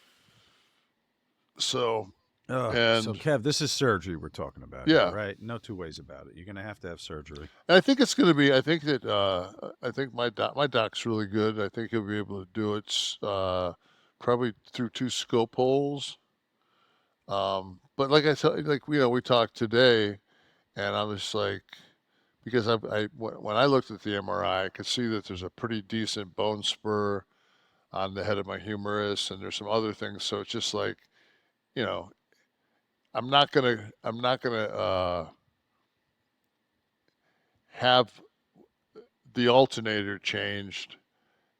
So.
And so, Kev, this is surgery we're talking about.
Yeah.
Here, right? No two ways about it. You're going to have surgery.
And I think it's going to be. I think that. I think my doc's really good. I think he'll be able to do it. Probably through 2 scope holes. But like I said, like we talked today, and I was like, because when I looked at the MRI, I could see that there's a pretty decent bone spur on the head of my humerus, and there's some other things. So it's just like, I'm not gonna have the alternator changed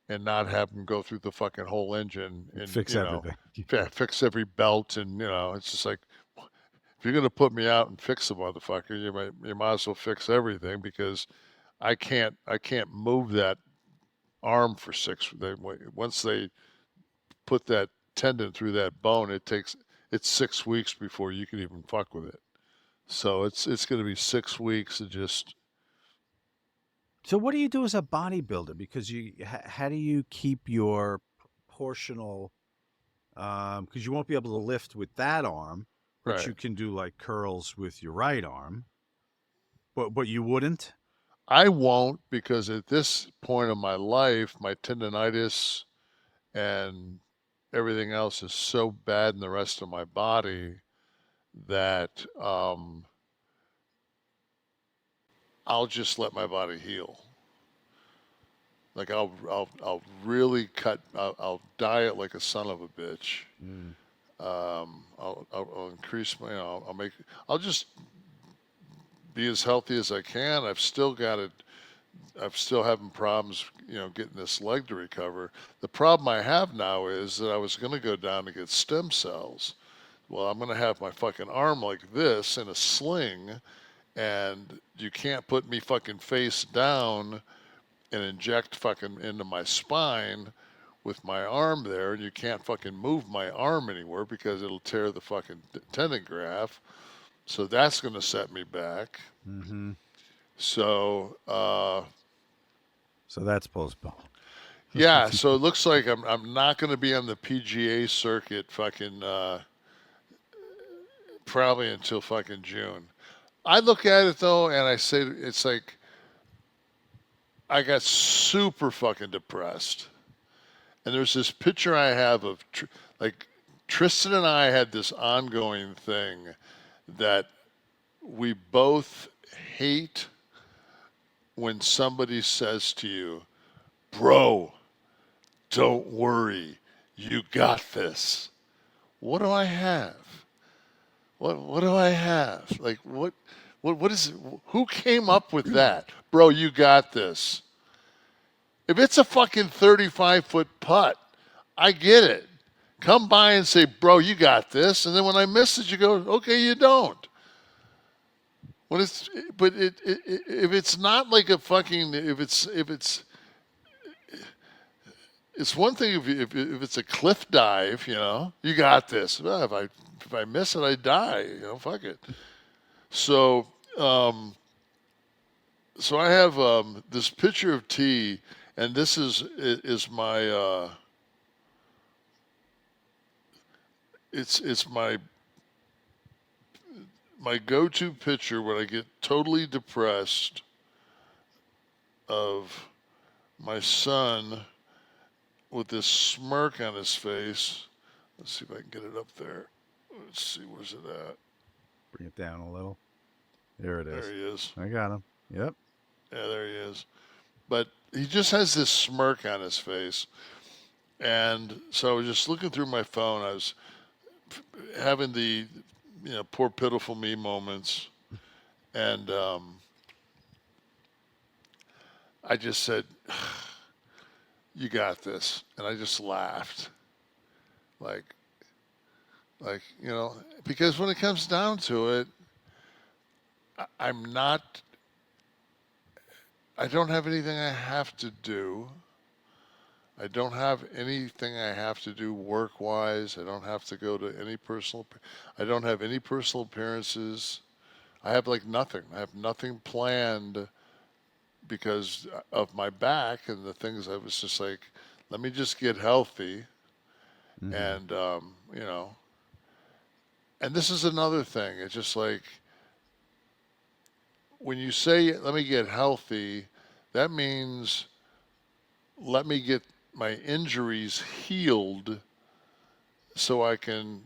and not have them go through the fucking whole engine and
Fix everything.
Fix every belt, and it's just like, if you're gonna put me out and fix the motherfucker, you might as well fix everything, because I can't move that arm for once they put that tendon through that bone, it's 6 weeks before you can even fuck with it. So it's going to be 6 weeks of just.
So what do you do as a bodybuilder? Because how do you keep your proportional? Because you won't be able to lift with that arm, but
Right.
you can do like curls with your right arm. But you wouldn't.
I won't, because at this point of my life, my tendonitis and everything else is so bad in the rest of my body that I'll just let my body heal. Like I'll really cut. I'll diet like a son of a bitch. I'll increase my. I'll just be as healthy as I can. I'm still having problems, getting this leg to recover. The problem I have now is that I was going to go down to get stem cells. Well, I'm going to have my fucking arm like this in a sling, and you can't put me fucking face down and inject fucking into my spine with my arm there, and you can't fucking move my arm anywhere because it'll tear the fucking tendon graft. So that's going to set me back.
Mm-hmm.
So
that's postponed.
Yeah, so it looks like I'm not going to be on the PGA circuit fucking probably until fucking June. I look at it though, and I say it's like I got super fucking depressed. And there's this picture I have of like Tristan and I had this ongoing thing that we both hate when somebody says to you, "Bro, don't worry, you got this." What do I have? What do I have? Like what is it? Who came up with that? Bro, you got this. If it's a fucking 35-foot putt, I get it. Come by and say, "Bro, you got this." And then when I miss it, you go, "Okay, you don't." If it's not like a fucking, it's one thing if it's a cliff dive, you got this. Well, if I miss it, I die. Fuck it. So so I have this picture of T, and this is my it's my go-to picture when I get totally depressed of my son with this smirk on his face. Let's see if I can get it up there. Let's see, where's it at?
Bring it down a little. There it is.
There he is.
I got him. Yep.
Yeah, there he is. But he just has this smirk on his face. And so I was just looking through my phone. I was having the, poor pitiful me moments. And I just said, "You got this." And I just laughed. Like, because when it comes down to it, I don't have anything I have to do. I don't have anything I have to do work-wise. I don't have to go to I don't have any personal appearances. I have like nothing. I have nothing planned because of my back and the things. I was just like, let me just get healthy. Mm-hmm. And, and this is another thing. It's just like, when you say, let me get healthy, that means let me get my injuries healed so I can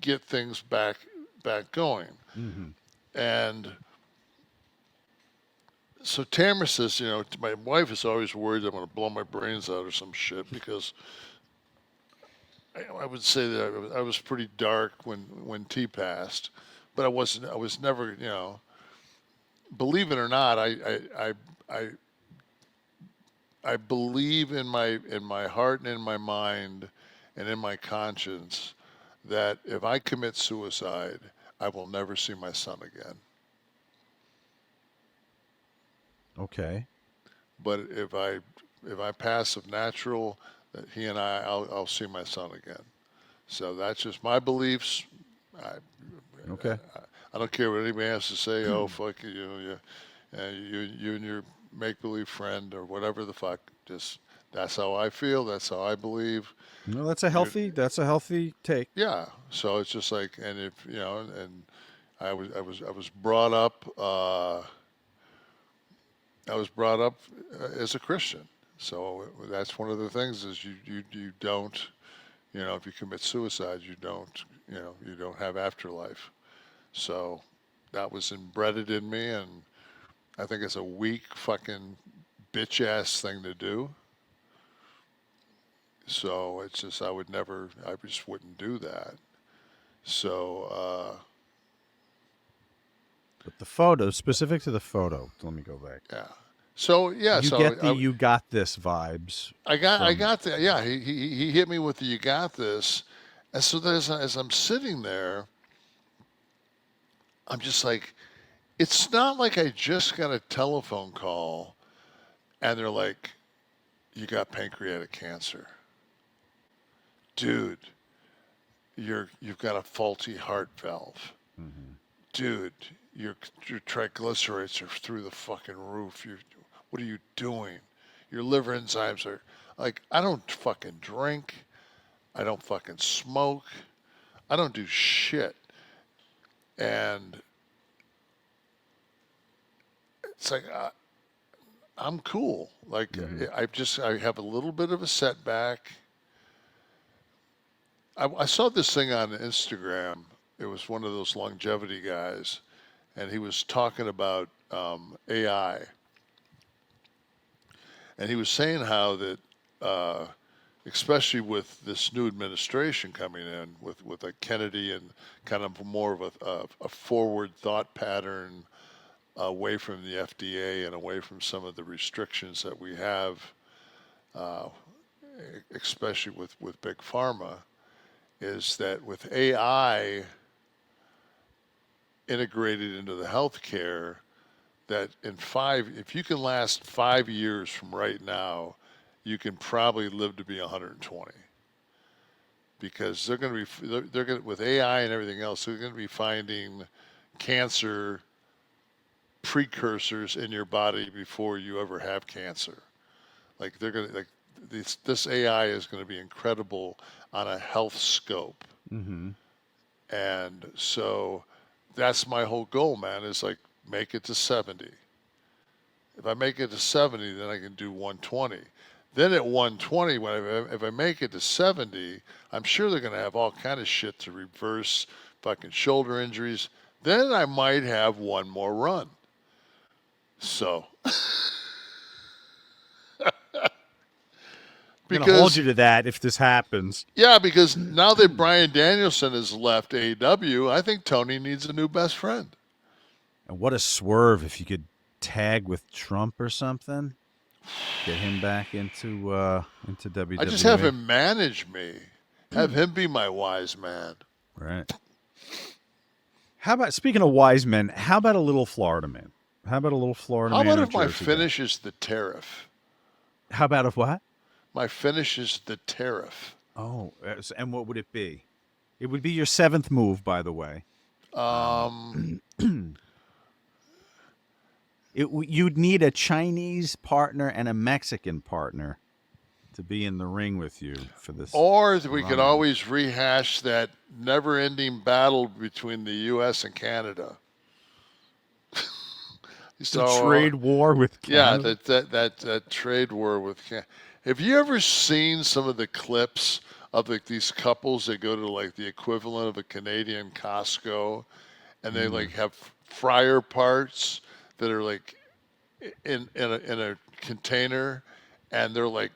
get things back going. Mm-hmm. And so Tamara says, my wife is always worried I'm going to blow my brains out or some shit, because I would say that I was pretty dark when T passed, but I was never, believe it or not, I believe in my heart and in my mind and in my conscience that if I commit suicide, I will never see my son again.
Okay.
But if I pass of natural, that he and I'll see my son again. So that's just my beliefs.
Okay.
I don't care what anybody has to say. Oh, fuck you, you and your make-believe friend or whatever the fuck. Just that's how I feel. That's how I believe.
No, that's a healthy take.
Yeah. So it's just like, and if you know, and I was brought up. I was brought up as a Christian. So that's one of the things is you don't, you know, if you commit suicide, you don't have afterlife. So that was embedded in me, and I think it's a weak fucking bitch ass thing to do. So it's just I just wouldn't do that. So
But the photo, specific to the photo, let me go back.
yeah. So yeah,
You
so
get the you got this vibes.
I got that. Yeah, he hit me with the you got this, and so as I'm sitting there, I'm just like, it's not like I just got a telephone call, and they're like, you got pancreatic cancer, dude. You've got a faulty heart valve, dude. Your triglycerides are through the fucking roof. What are you doing? Your liver enzymes are like, I don't fucking drink. I don't fucking smoke. I don't do shit. And it's like, I'm cool. Like, I have a little bit of a setback. I saw this thing on Instagram. It was one of those longevity guys, and he was talking about AI. And he was saying how that, especially with this new administration coming in, with a Kennedy and kind of more of a forward thought pattern away from the FDA and away from some of the restrictions that we have, especially with big pharma, is that with AI integrated into the healthcare, that if you can last 5 years from right now, you can probably live to be 120. Because they're going to with AI and everything else, they're going to be finding cancer precursors in your body before you ever have cancer. Like they're going to this AI is going to be incredible on a health scope.
Mm-hmm.
And so that's my whole goal, man, is like make it to 70. If I make it to 70, then I can do 120. Then at 120, if I make it to 70, I'm sure they're going to have all kind of shit to reverse fucking shoulder injuries. Then I might have one more run. So.
I'm going to hold you to that if this happens.
Yeah, because now that Bryan Danielson has left AEW, I think Tony needs a new best friend.
And what a swerve if you could tag with Trump or something. Get him back into WWE.
I just have him manage me. Have him be my wise man.
Right. How about, speaking of wise men, how about a little Florida man? How about a little Florida man?
How about if my finish is the tariff?
How about if what?
My finish is the tariff.
Oh, and what would it be? It would be your seventh move, by the way. You'd need a Chinese partner and a Mexican partner to be in the ring with you for this.
Or we could always rehash that never-ending battle between the U.S. and Canada.
The trade war with Canada?
Yeah, that trade war with Canada. Have you ever seen some of the clips of these couples that go to like the equivalent of a Canadian Costco, and they like have fryer parts that are like in a container, and they're like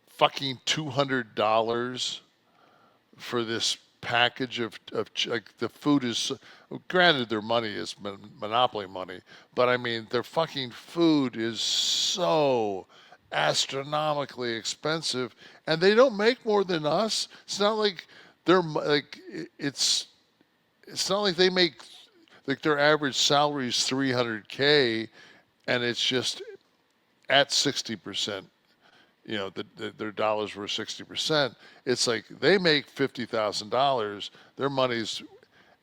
fucking $200 for this package of like the food is, granted their money is monopoly money, but I mean their fucking food is so astronomically expensive, and they don't make more than us. It's not like they're like it's not like they make, like their average salary is $300K, and it's just at 60%. You know, their dollars were 60%. It's like they make $50,000. Their money's,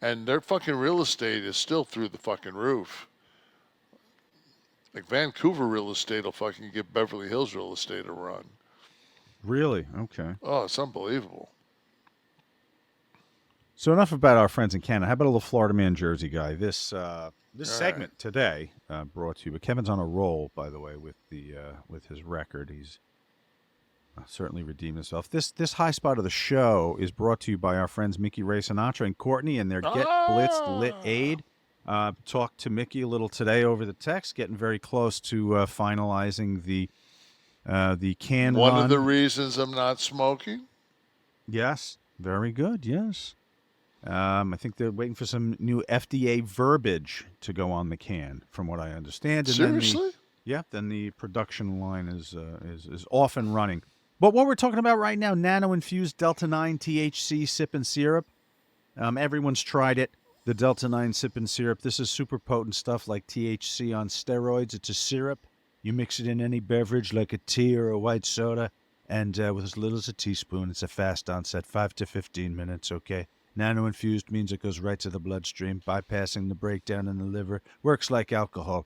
and their fucking real estate is still through the fucking roof. Like Vancouver real estate will fucking give Beverly Hills real estate a run.
Really? Okay.
Oh, it's unbelievable.
So enough about our friends in Canada. How about a little Florida man, Jersey guy? This segment today brought to you. But Kevin's on a roll, by the way, with his record. He's certainly redeemed himself. This high spot of the show is brought to you by our friends Mickey, Ray Sinatra, and Courtney and their Get Blitzed Lit Aid. Talked to Mickey a little today over the text, getting very close to finalizing the can
One
run.
of the reasons I'm not smoking.
Yes, very good. Yes. I think they're waiting for some new FDA verbiage to go on the can, from what I understand. And
Seriously?
Then the production line is off and running. But what we're talking about right now, nano-infused Delta-9 THC sip and syrup. Everyone's tried it. The Delta-9 sip and syrup. This is super potent stuff like THC on steroids. It's a syrup. You mix it in any beverage like a tea or a white soda, and with as little as a teaspoon. It's a fast onset, 5 to 15 minutes, okay? Nano-infused means it goes right to the bloodstream, bypassing the breakdown in the liver. Works like alcohol.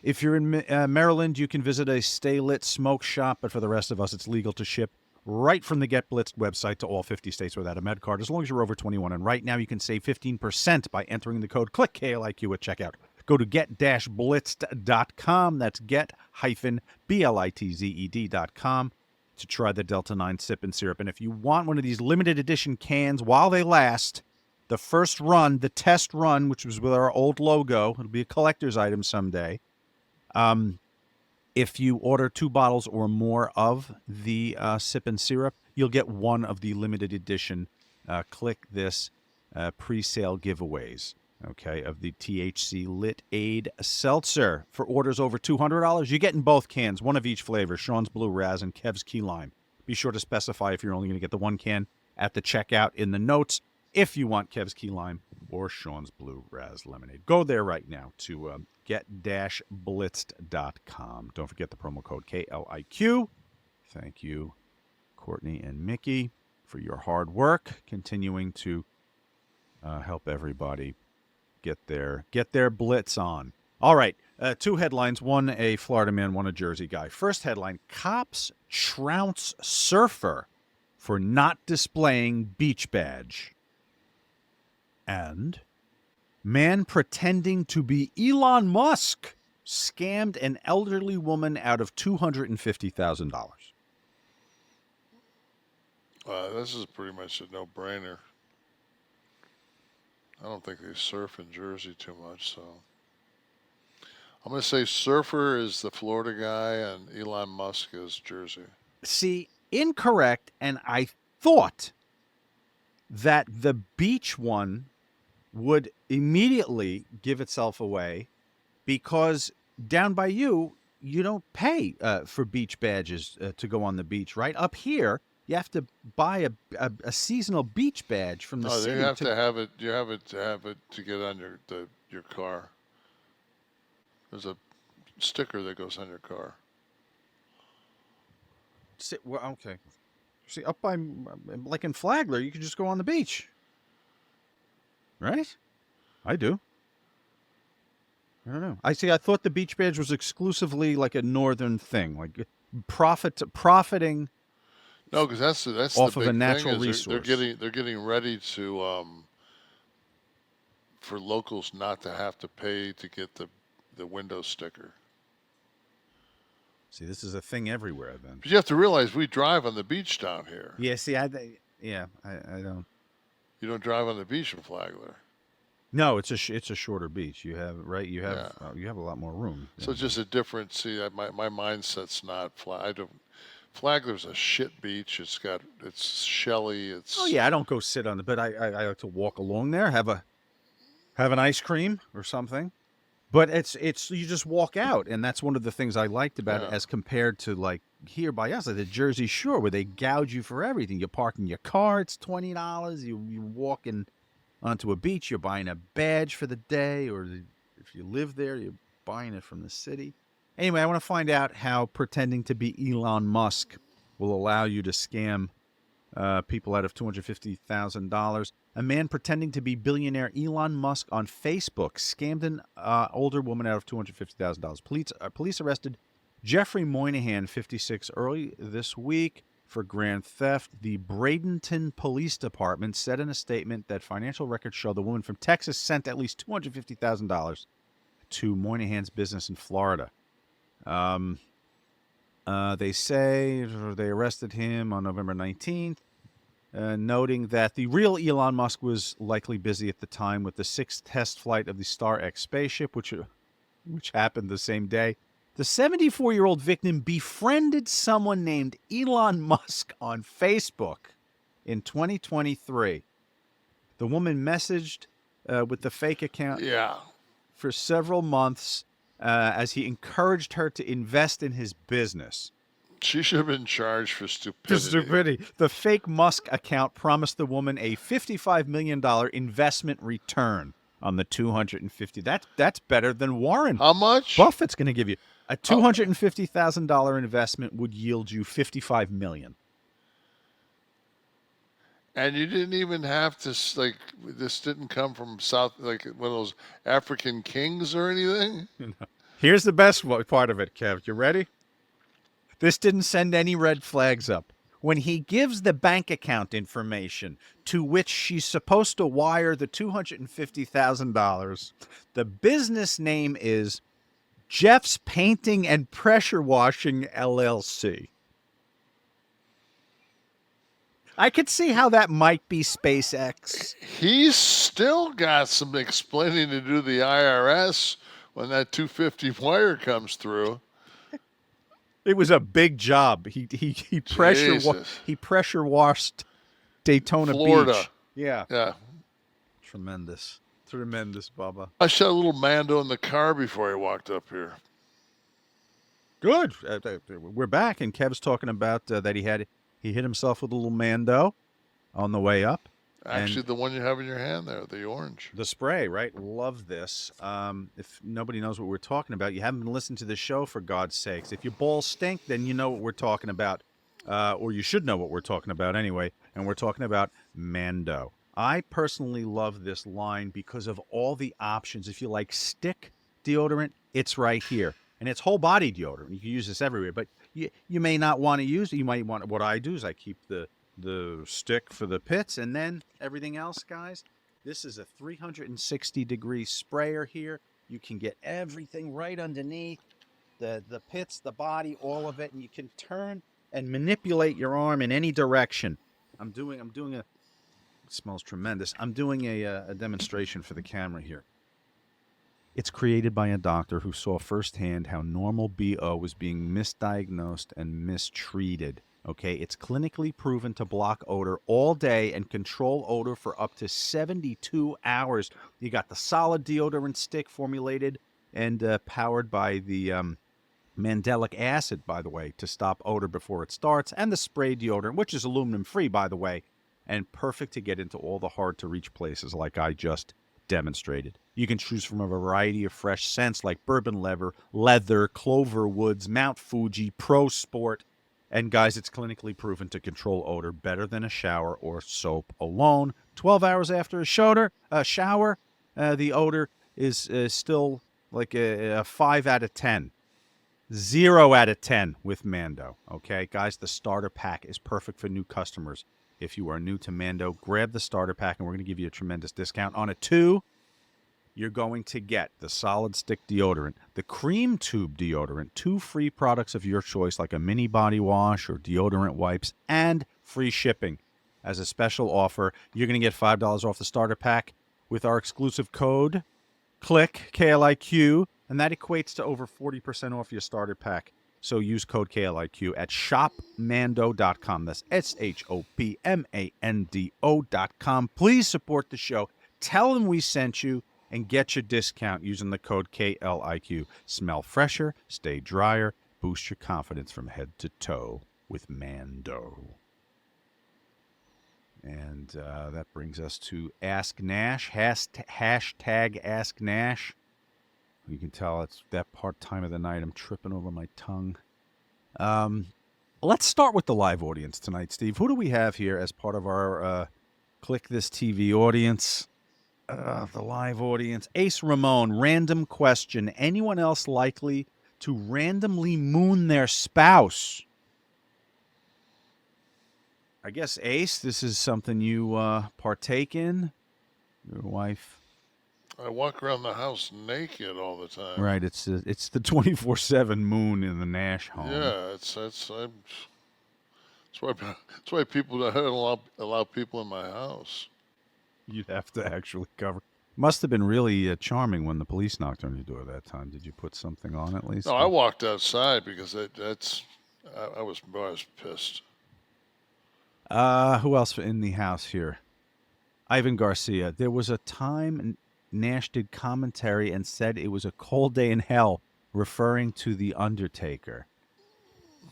If you're in Maryland, you can visit a Stay Lit smoke shop, but for the rest of us, it's legal to ship right from the Get Blitzed website to all 50 states without a med card, as long as you're over 21. And right now, you can save 15% by entering the code Kliq, K-L-I-Q, at checkout. Go to get-blitzed.com. That's get-blitzed.com to try the Delta-9 sip and syrup. And if you want one of these limited edition cans while they last, the first run, the test run, which was with our old logo, it'll be a collector's item someday. If you order 2 bottles or more of the sip and syrup, you'll get one of the limited edition Kliq This pre-sale giveaways, okay, of the THC Lit Aid Seltzer. For orders over $200, you're getting both cans, one of each flavor, Sean's Blue Raz and Kev's Key Lime. Be sure to specify if you're only going to get the one can at the checkout in the notes, if you want Kev's Key Lime or Sean's Blue Raz Lemonade. Go there right now to get-blitzed.com. Don't forget the promo code KLIQ. Thank you, Courtney and Mickey, for your hard work, continuing to help everybody get their blitz on. All right, 2 headlines, one a Florida man, one a Jersey guy. First headline, cops trounce surfer for not displaying beach badge. And man pretending to be Elon Musk scammed an elderly woman out of $250,000.
This is pretty much a no-brainer. I don't think they surf in Jersey too much, so I'm going to say surfer is the Florida guy and Elon Musk is Jersey.
See, incorrect, and I thought that the beach one would immediately give itself away because down by you don't pay for beach badges to go on the beach, right? Up here, you have to buy a seasonal beach badge from the city.
No, you have to have it. You have it to get on your car. There's a sticker that goes on your car.
Well, okay. See, up by, like in Flagler, you can just go on the beach. Right? I do. I don't know. I thought the beach badge was exclusively like a northern thing, like profiting.
No, because that's
off
the
of
big
a natural
thing
resource.
They're getting ready to for locals not to have to pay to get the window sticker.
See, this is a thing everywhere then.
But you have to realize we drive on the beach down here.
Yeah, see, I don't.
You don't drive on the beach in Flagler.
No, it's a shorter beach. You have you have a lot more room.
So it's just a different. See, my mindset's not flat. Flagler's a shit beach. It's shelly. It's
Oh yeah, I don't go sit on the bed. I like to walk along there, have an ice cream or something. But it's you just walk out, and that's one of the things I liked about it as compared to like here by us, like the Jersey Shore, where they gouge you for everything. You park in your car, it's $20. You walking onto a beach, you're buying a badge for the day, or if you live there, you're buying it from the city. Anyway, I want to find out how pretending to be Elon Musk will allow you to scam people out of $250,000. A man pretending to be billionaire Elon Musk on Facebook scammed an older woman out of $250,000. Police arrested Jeffrey Moynihan, 56, early this week for grand theft. The Bradenton Police Department said in a statement that financial records show the woman from Texas sent at least $250,000 to Moynihan's business in Florida. They say they arrested him on November 19th, noting that the real Elon Musk was likely busy at the time with the 6th test flight of the Star X spaceship, which happened the same day. The 74-year-old victim befriended someone named Elon Musk on Facebook in 2023. The woman messaged with the fake account for several months as he encouraged her to invest in his business.
She should have been charged for stupidity.
The fake Musk account promised the woman a $55 million investment return on the $250. That's better than Warren.
How much?
Buffett's going to give you a $250,000 investment would yield you $55 million.
And you didn't even have to, like, this didn't come from South, like one of those African kings or anything?
Here's the best part of it, Kev. You ready? This didn't send any red flags up. When he gives the bank account information to which she's supposed to wire the $250,000, the business name is Jeff's Painting and Pressure Washing, LLC. I could see how that might be SpaceX.
He's still got some explaining to do to the IRS when that 250 wire comes through.
It was a big job. He pressure washed Daytona
Florida.
Beach. Yeah. Tremendous, Bubba.
I shot a little Mando in the car before I walked up here.
Good. We're back, and Kev's talking about that he hit himself with a little Mando on the way up.
Actually, the one you have in your hand there, the orange.
The spray, right? Love this. If nobody knows what we're talking about, you haven't been listening to the show, for God's sakes. If your balls stink, then you know what we're talking about. Or you should know what we're talking about anyway. And we're talking about MANDO. I personally love this line because of all the options. If you like stick deodorant, it's right here. And it's whole body deodorant. You can use this everywhere. But you may not want to use it. You might want, what I do is I keep the stick for the pits, and then everything else, guys. This is a 360-degree sprayer here. You can get everything right underneath the pits, the body, all of it, and you can turn and manipulate your arm in any direction. I'm doing a. It smells tremendous. I'm doing a demonstration for the camera here. It's created by a doctor who saw firsthand how normal BO was being misdiagnosed and mistreated. Okay, it's clinically proven to block odor all day and control odor for up to 72 hours. You got the solid deodorant stick formulated and powered by the mandelic acid, by the way, to stop odor before it starts, and the spray deodorant, which is aluminum-free, by the way, and perfect to get into all the hard-to-reach places like I just demonstrated. You can choose from a variety of fresh scents like bourbon leather, clover woods, Mount Fuji, Pro Sport. And guys, it's clinically proven to control odor better than a shower or soap alone. 12 hours after a shower, the odor is still like a 5 out of 10. 0 out of 10 with MANDO. Okay, guys, the starter pack is perfect for new customers. If you are new to MANDO, grab the starter pack, and we're going to give you a tremendous discount. On a 2, you're going to get the solid stick deodorant, the cream tube deodorant, 2 free products of your choice like a mini body wash or deodorant wipes, and free shipping. As a special offer, you're going to get $5 off the starter pack with our exclusive code, Kliq, Kliq, and that equates to over 40% off your starter pack. So use code KLIQ at shopmando.com. That's SHOPMANDO.com. Please support the show. Tell them we sent you and get your discount using the code KLIQ. Smell fresher, stay drier, boost your confidence from head to toe with MANDO. And that brings us to Ask Nash, hashtag Ask Nash. You can tell it's that time of the night. I'm tripping over my tongue. Let's start with the live audience tonight, Steve. Who do we have here as part of our Kliq This TV audience? The live audience. Ace Ramon, random question. Anyone else likely to randomly moon their spouse? I guess, Ace, this is something you partake in? Your wife?
I walk around the house naked all the time.
Right, it's the 24/7 moon in the Nash home.
Yeah, that's why people don't allow people in my house.
You'd have to actually cover. Must have been really charming when the police knocked on your door that time. Did you put something on at least?
No, I walked outside because I was pissed.
Who else in the house here? Ivan Garcia. There was a time Nash did commentary and said it was a cold day in hell, referring to The Undertaker.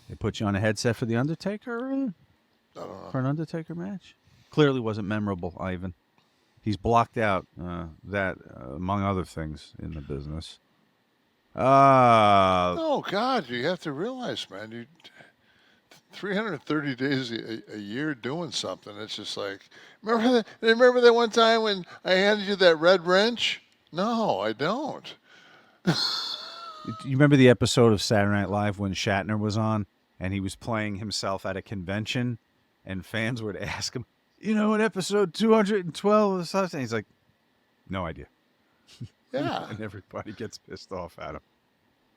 They put you on a headset for The Undertaker?
I don't know.
For an Undertaker match? Clearly wasn't memorable, Ivan. He's blocked out that, among other things, in the business.
Oh, God, you have to realize, man, you 330 days a year doing something. It's just like, remember that one time when I handed you that red wrench? No, I don't.
You remember the episode of Saturday Night Live when Shatner was on and he was playing himself at a convention and fans would ask him, you know, in episode 212 or something? He's like, no idea.
Yeah.
And everybody gets pissed off at him.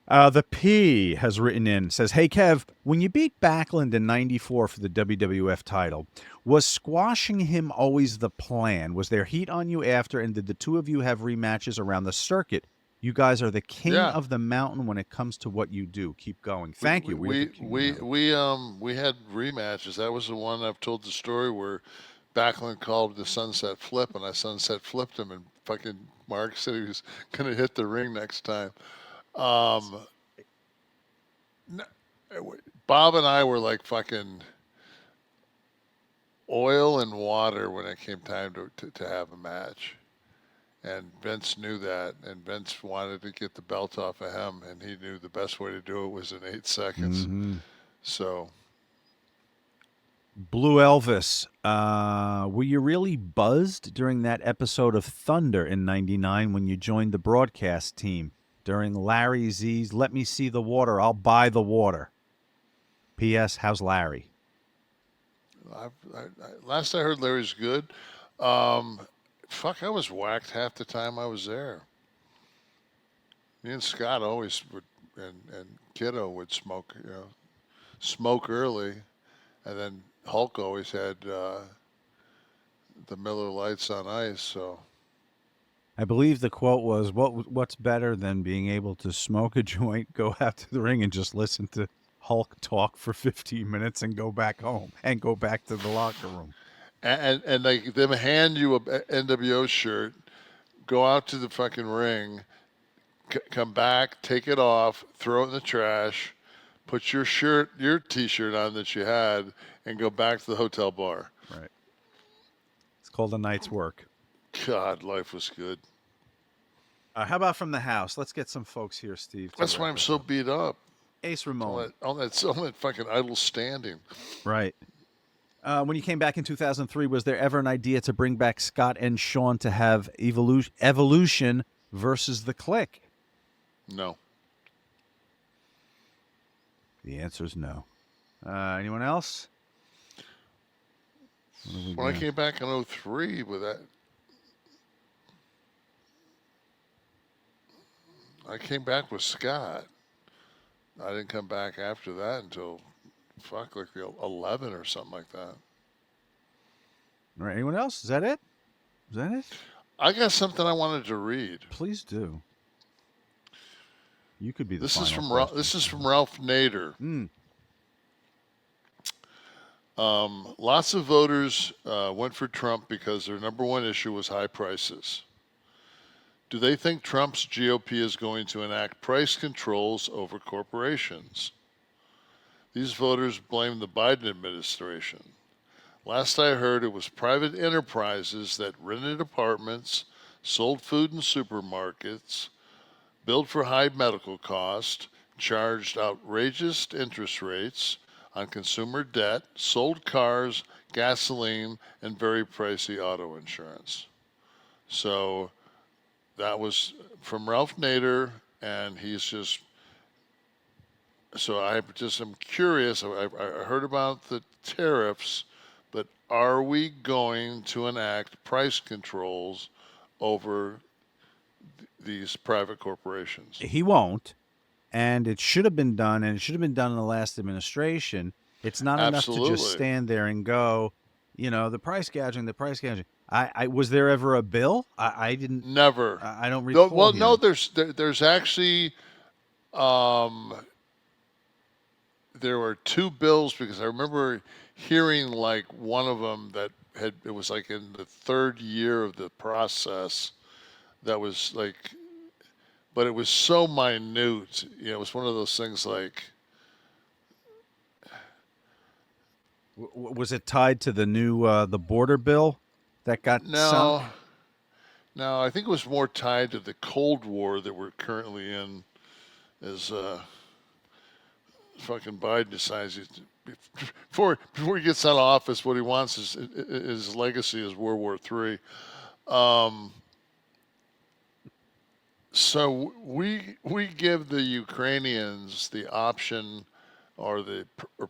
The P has written in, says, hey, Kev, when you beat Backlund in 94 for the WWF title, was squashing him always the plan? Was there heat on you after, and did the two of you have rematches around the circuit? You guys are the king of the mountain when it comes to what you do. Keep going. Thank you.
We had rematches. That was the one I've told the story where Backlund called the sunset flip, and I sunset flipped him, and fucking Mark said he was going to hit the ring next time. Bob and I were like fucking oil and water when it came time to have a match. And Vince knew that, and Vince wanted to get the belt off of him, and he knew the best way to do it was in 8 seconds.
Mm-hmm.
So.
Blue Elvis, were you really buzzed during that episode of Thunder in 99 when you joined the broadcast team? During Larry Z's Let Me See the Water, I'll Buy the Water. P.S. How's Larry?
Last I heard, Larry's good. Fuck, I was whacked half the time I was there. Me and Scott always would, and Kiddo would smoke, smoke early. And then Hulk always had the Miller Lights on ice, so.
I believe the quote was, what's better than being able to smoke a joint, go out to the ring, and just listen to Hulk talk for 15 minutes and go back home and go back to the locker room?
And like them hand you a NWO shirt, go out to the fucking ring, come back, take it off, throw it in the trash, put your T-shirt on that you had, and go back to the hotel bar.
Right. It's called a night's work.
God, life was good.
How about from the house? Let's get some folks here, Steve.
That's why I'm so beat up.
Ace Ramon.
All that fucking idle standing.
Right. When you came back in 2003, was there ever an idea to bring back Scott and Shawn to have Evolution versus the Kliq?
No.
The answer is no. Anyone else?
When I came back in 2003 with that, I came back with Scott. I didn't come back after that until, like 11 or something like that.
All right, anyone else? Is that it?
I got something I wanted to read.
Please do. You could be the
This is
final
from
question.
this is from Ralph Nader. Lots of voters went for Trump because their number one issue was high prices. Do they think Trump's GOP is going to enact price controls over corporations? These voters blame the Biden administration. Last I heard, it was private enterprises that rented apartments, sold food in supermarkets, billed for high medical costs, charged outrageous interest rates on consumer debt, sold cars, gasoline, and very pricey auto insurance. So that was from Ralph Nader, and he's just, so I'm curious. I heard about the tariffs, but are we going to enact price controls over these private corporations?
He won't, and it should have been done, and it should have been done in the last administration. It's not enough to just stand there and go, the price gouging, the price gouging. I was there ever a bill? I didn't.
Never.
I don't recall.
Well, no. There's actually there were two bills, because I remember hearing like one of them that it was like in the third year of the process. That was like, but it was so minute. It was one of those things like.
Was it tied to the new the border bill that got sunk?
No, I think it was more tied to the Cold War that we're currently in, as fucking Biden decides before he gets out of office, what he wants is his legacy is World War III. So we give the Ukrainians the option or the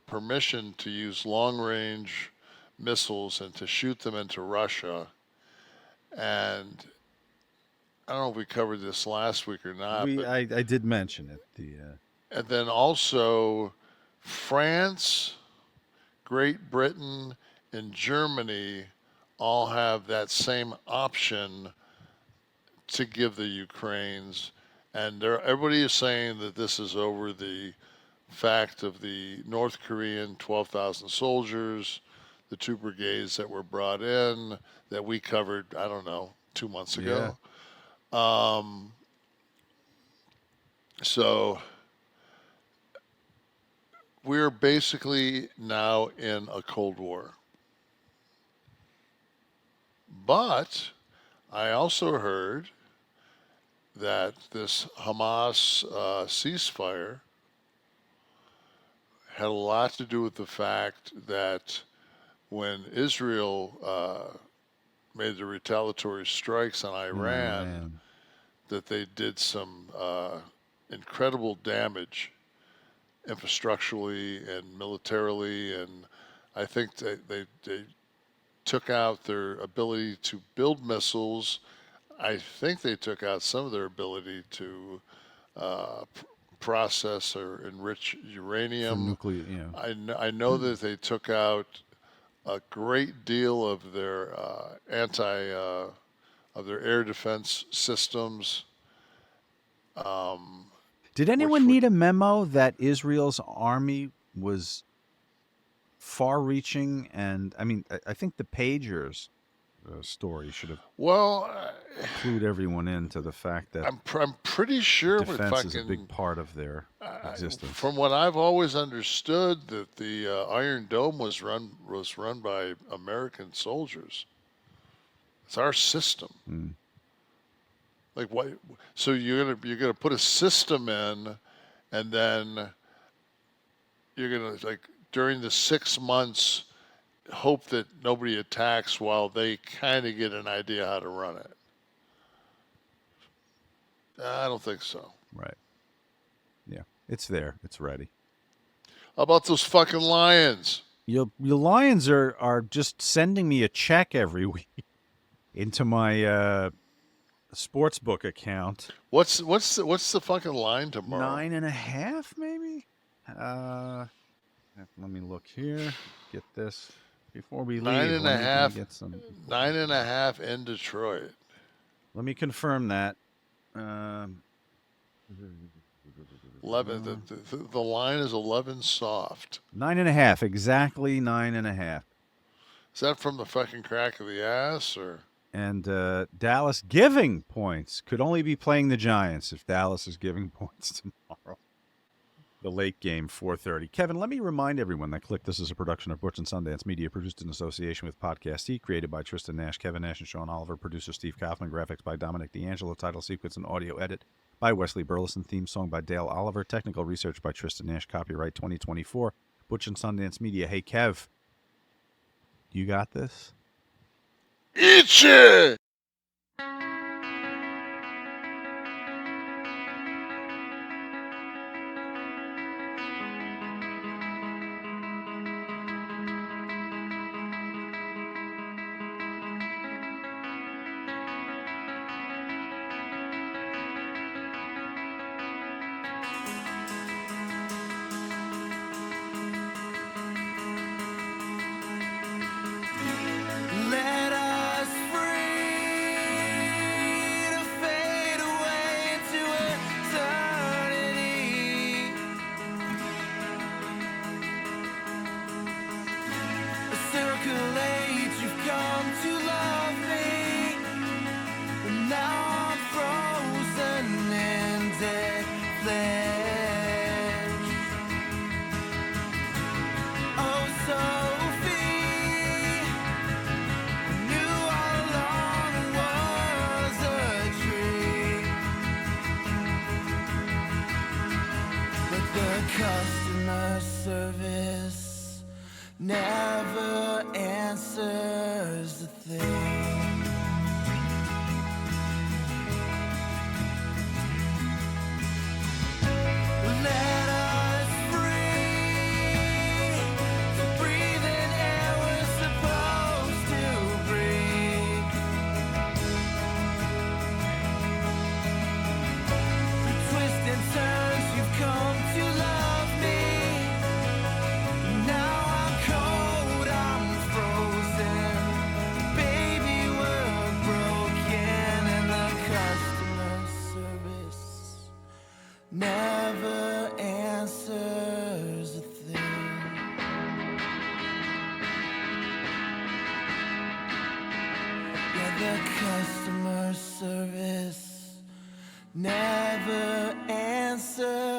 permission to use long-range missiles and to shoot them into Russia. And I don't know if we covered this last week or not.
I did mention it.
And then also France, Great Britain, and Germany all have that same option to give the Ukraines. And everybody is saying that this is over the fact of the North Korean 12,000 soldiers, the 2 brigades that were brought in that we covered, I don't know, 2 months ago. Yeah. So we're basically now in a Cold War. But I also heard that this Hamas ceasefire had a lot to do with the fact that when Israel made the retaliatory strikes on Iran, that they did some incredible damage infrastructurally and militarily, and I think they took out their ability to build missiles. I think they took out some of their ability to process or enrich uranium.
For nuclear,
I know that they took out a great deal of their of their air defense systems.
Did anyone need a memo that Israel's army was far-reaching? And I mean, I think the pagers story should have clued everyone into the fact that
I'm pretty sure
defense is a big part of their existence.
From what I've always understood, that the Iron Dome was run by American soldiers. It's our system. Like what? So you're gonna put a system in, and then you're gonna, like, during the 6 months, hope that nobody attacks while they kind of get an idea how to run it. I don't think so.
Right. Yeah, it's there. It's ready.
How about those fucking Lions?
Your Lions are just sending me a check every week into my sportsbook account.
What's the fucking line tomorrow?
9.5, maybe. Let me look here. Get this before we leave.
9.5.
Get some
9.5 in Detroit.
Let me confirm that.
11. The line is 11 soft.
9.5, exactly 9.5.
Is that from the fucking crack of the ass, or?
And Dallas giving points. Could only be playing the Giants if Dallas is giving points tomorrow. The late game, 4:30. Kevin, let me remind everyone that Kliq This is a production of Butch and Sundance Media, produced in association with Podcast E, created by Tristan Nash, Kevin Nash, and Sean Oliver, producer Steve Kaufman, graphics by Dominic D'Angelo, title sequence and audio edit by Wesley Burleson, theme song by Dale Oliver, technical research by Tristan Nash, copyright 2024, Butch and Sundance Media. Hey, Kev, you got this?
Eat shit!
Customer service never answers the thing. Let us free to breathe in air we're supposed to breathe. The twists and turns you've come to love. Never answers a thing. Yeah, the customer service never answers.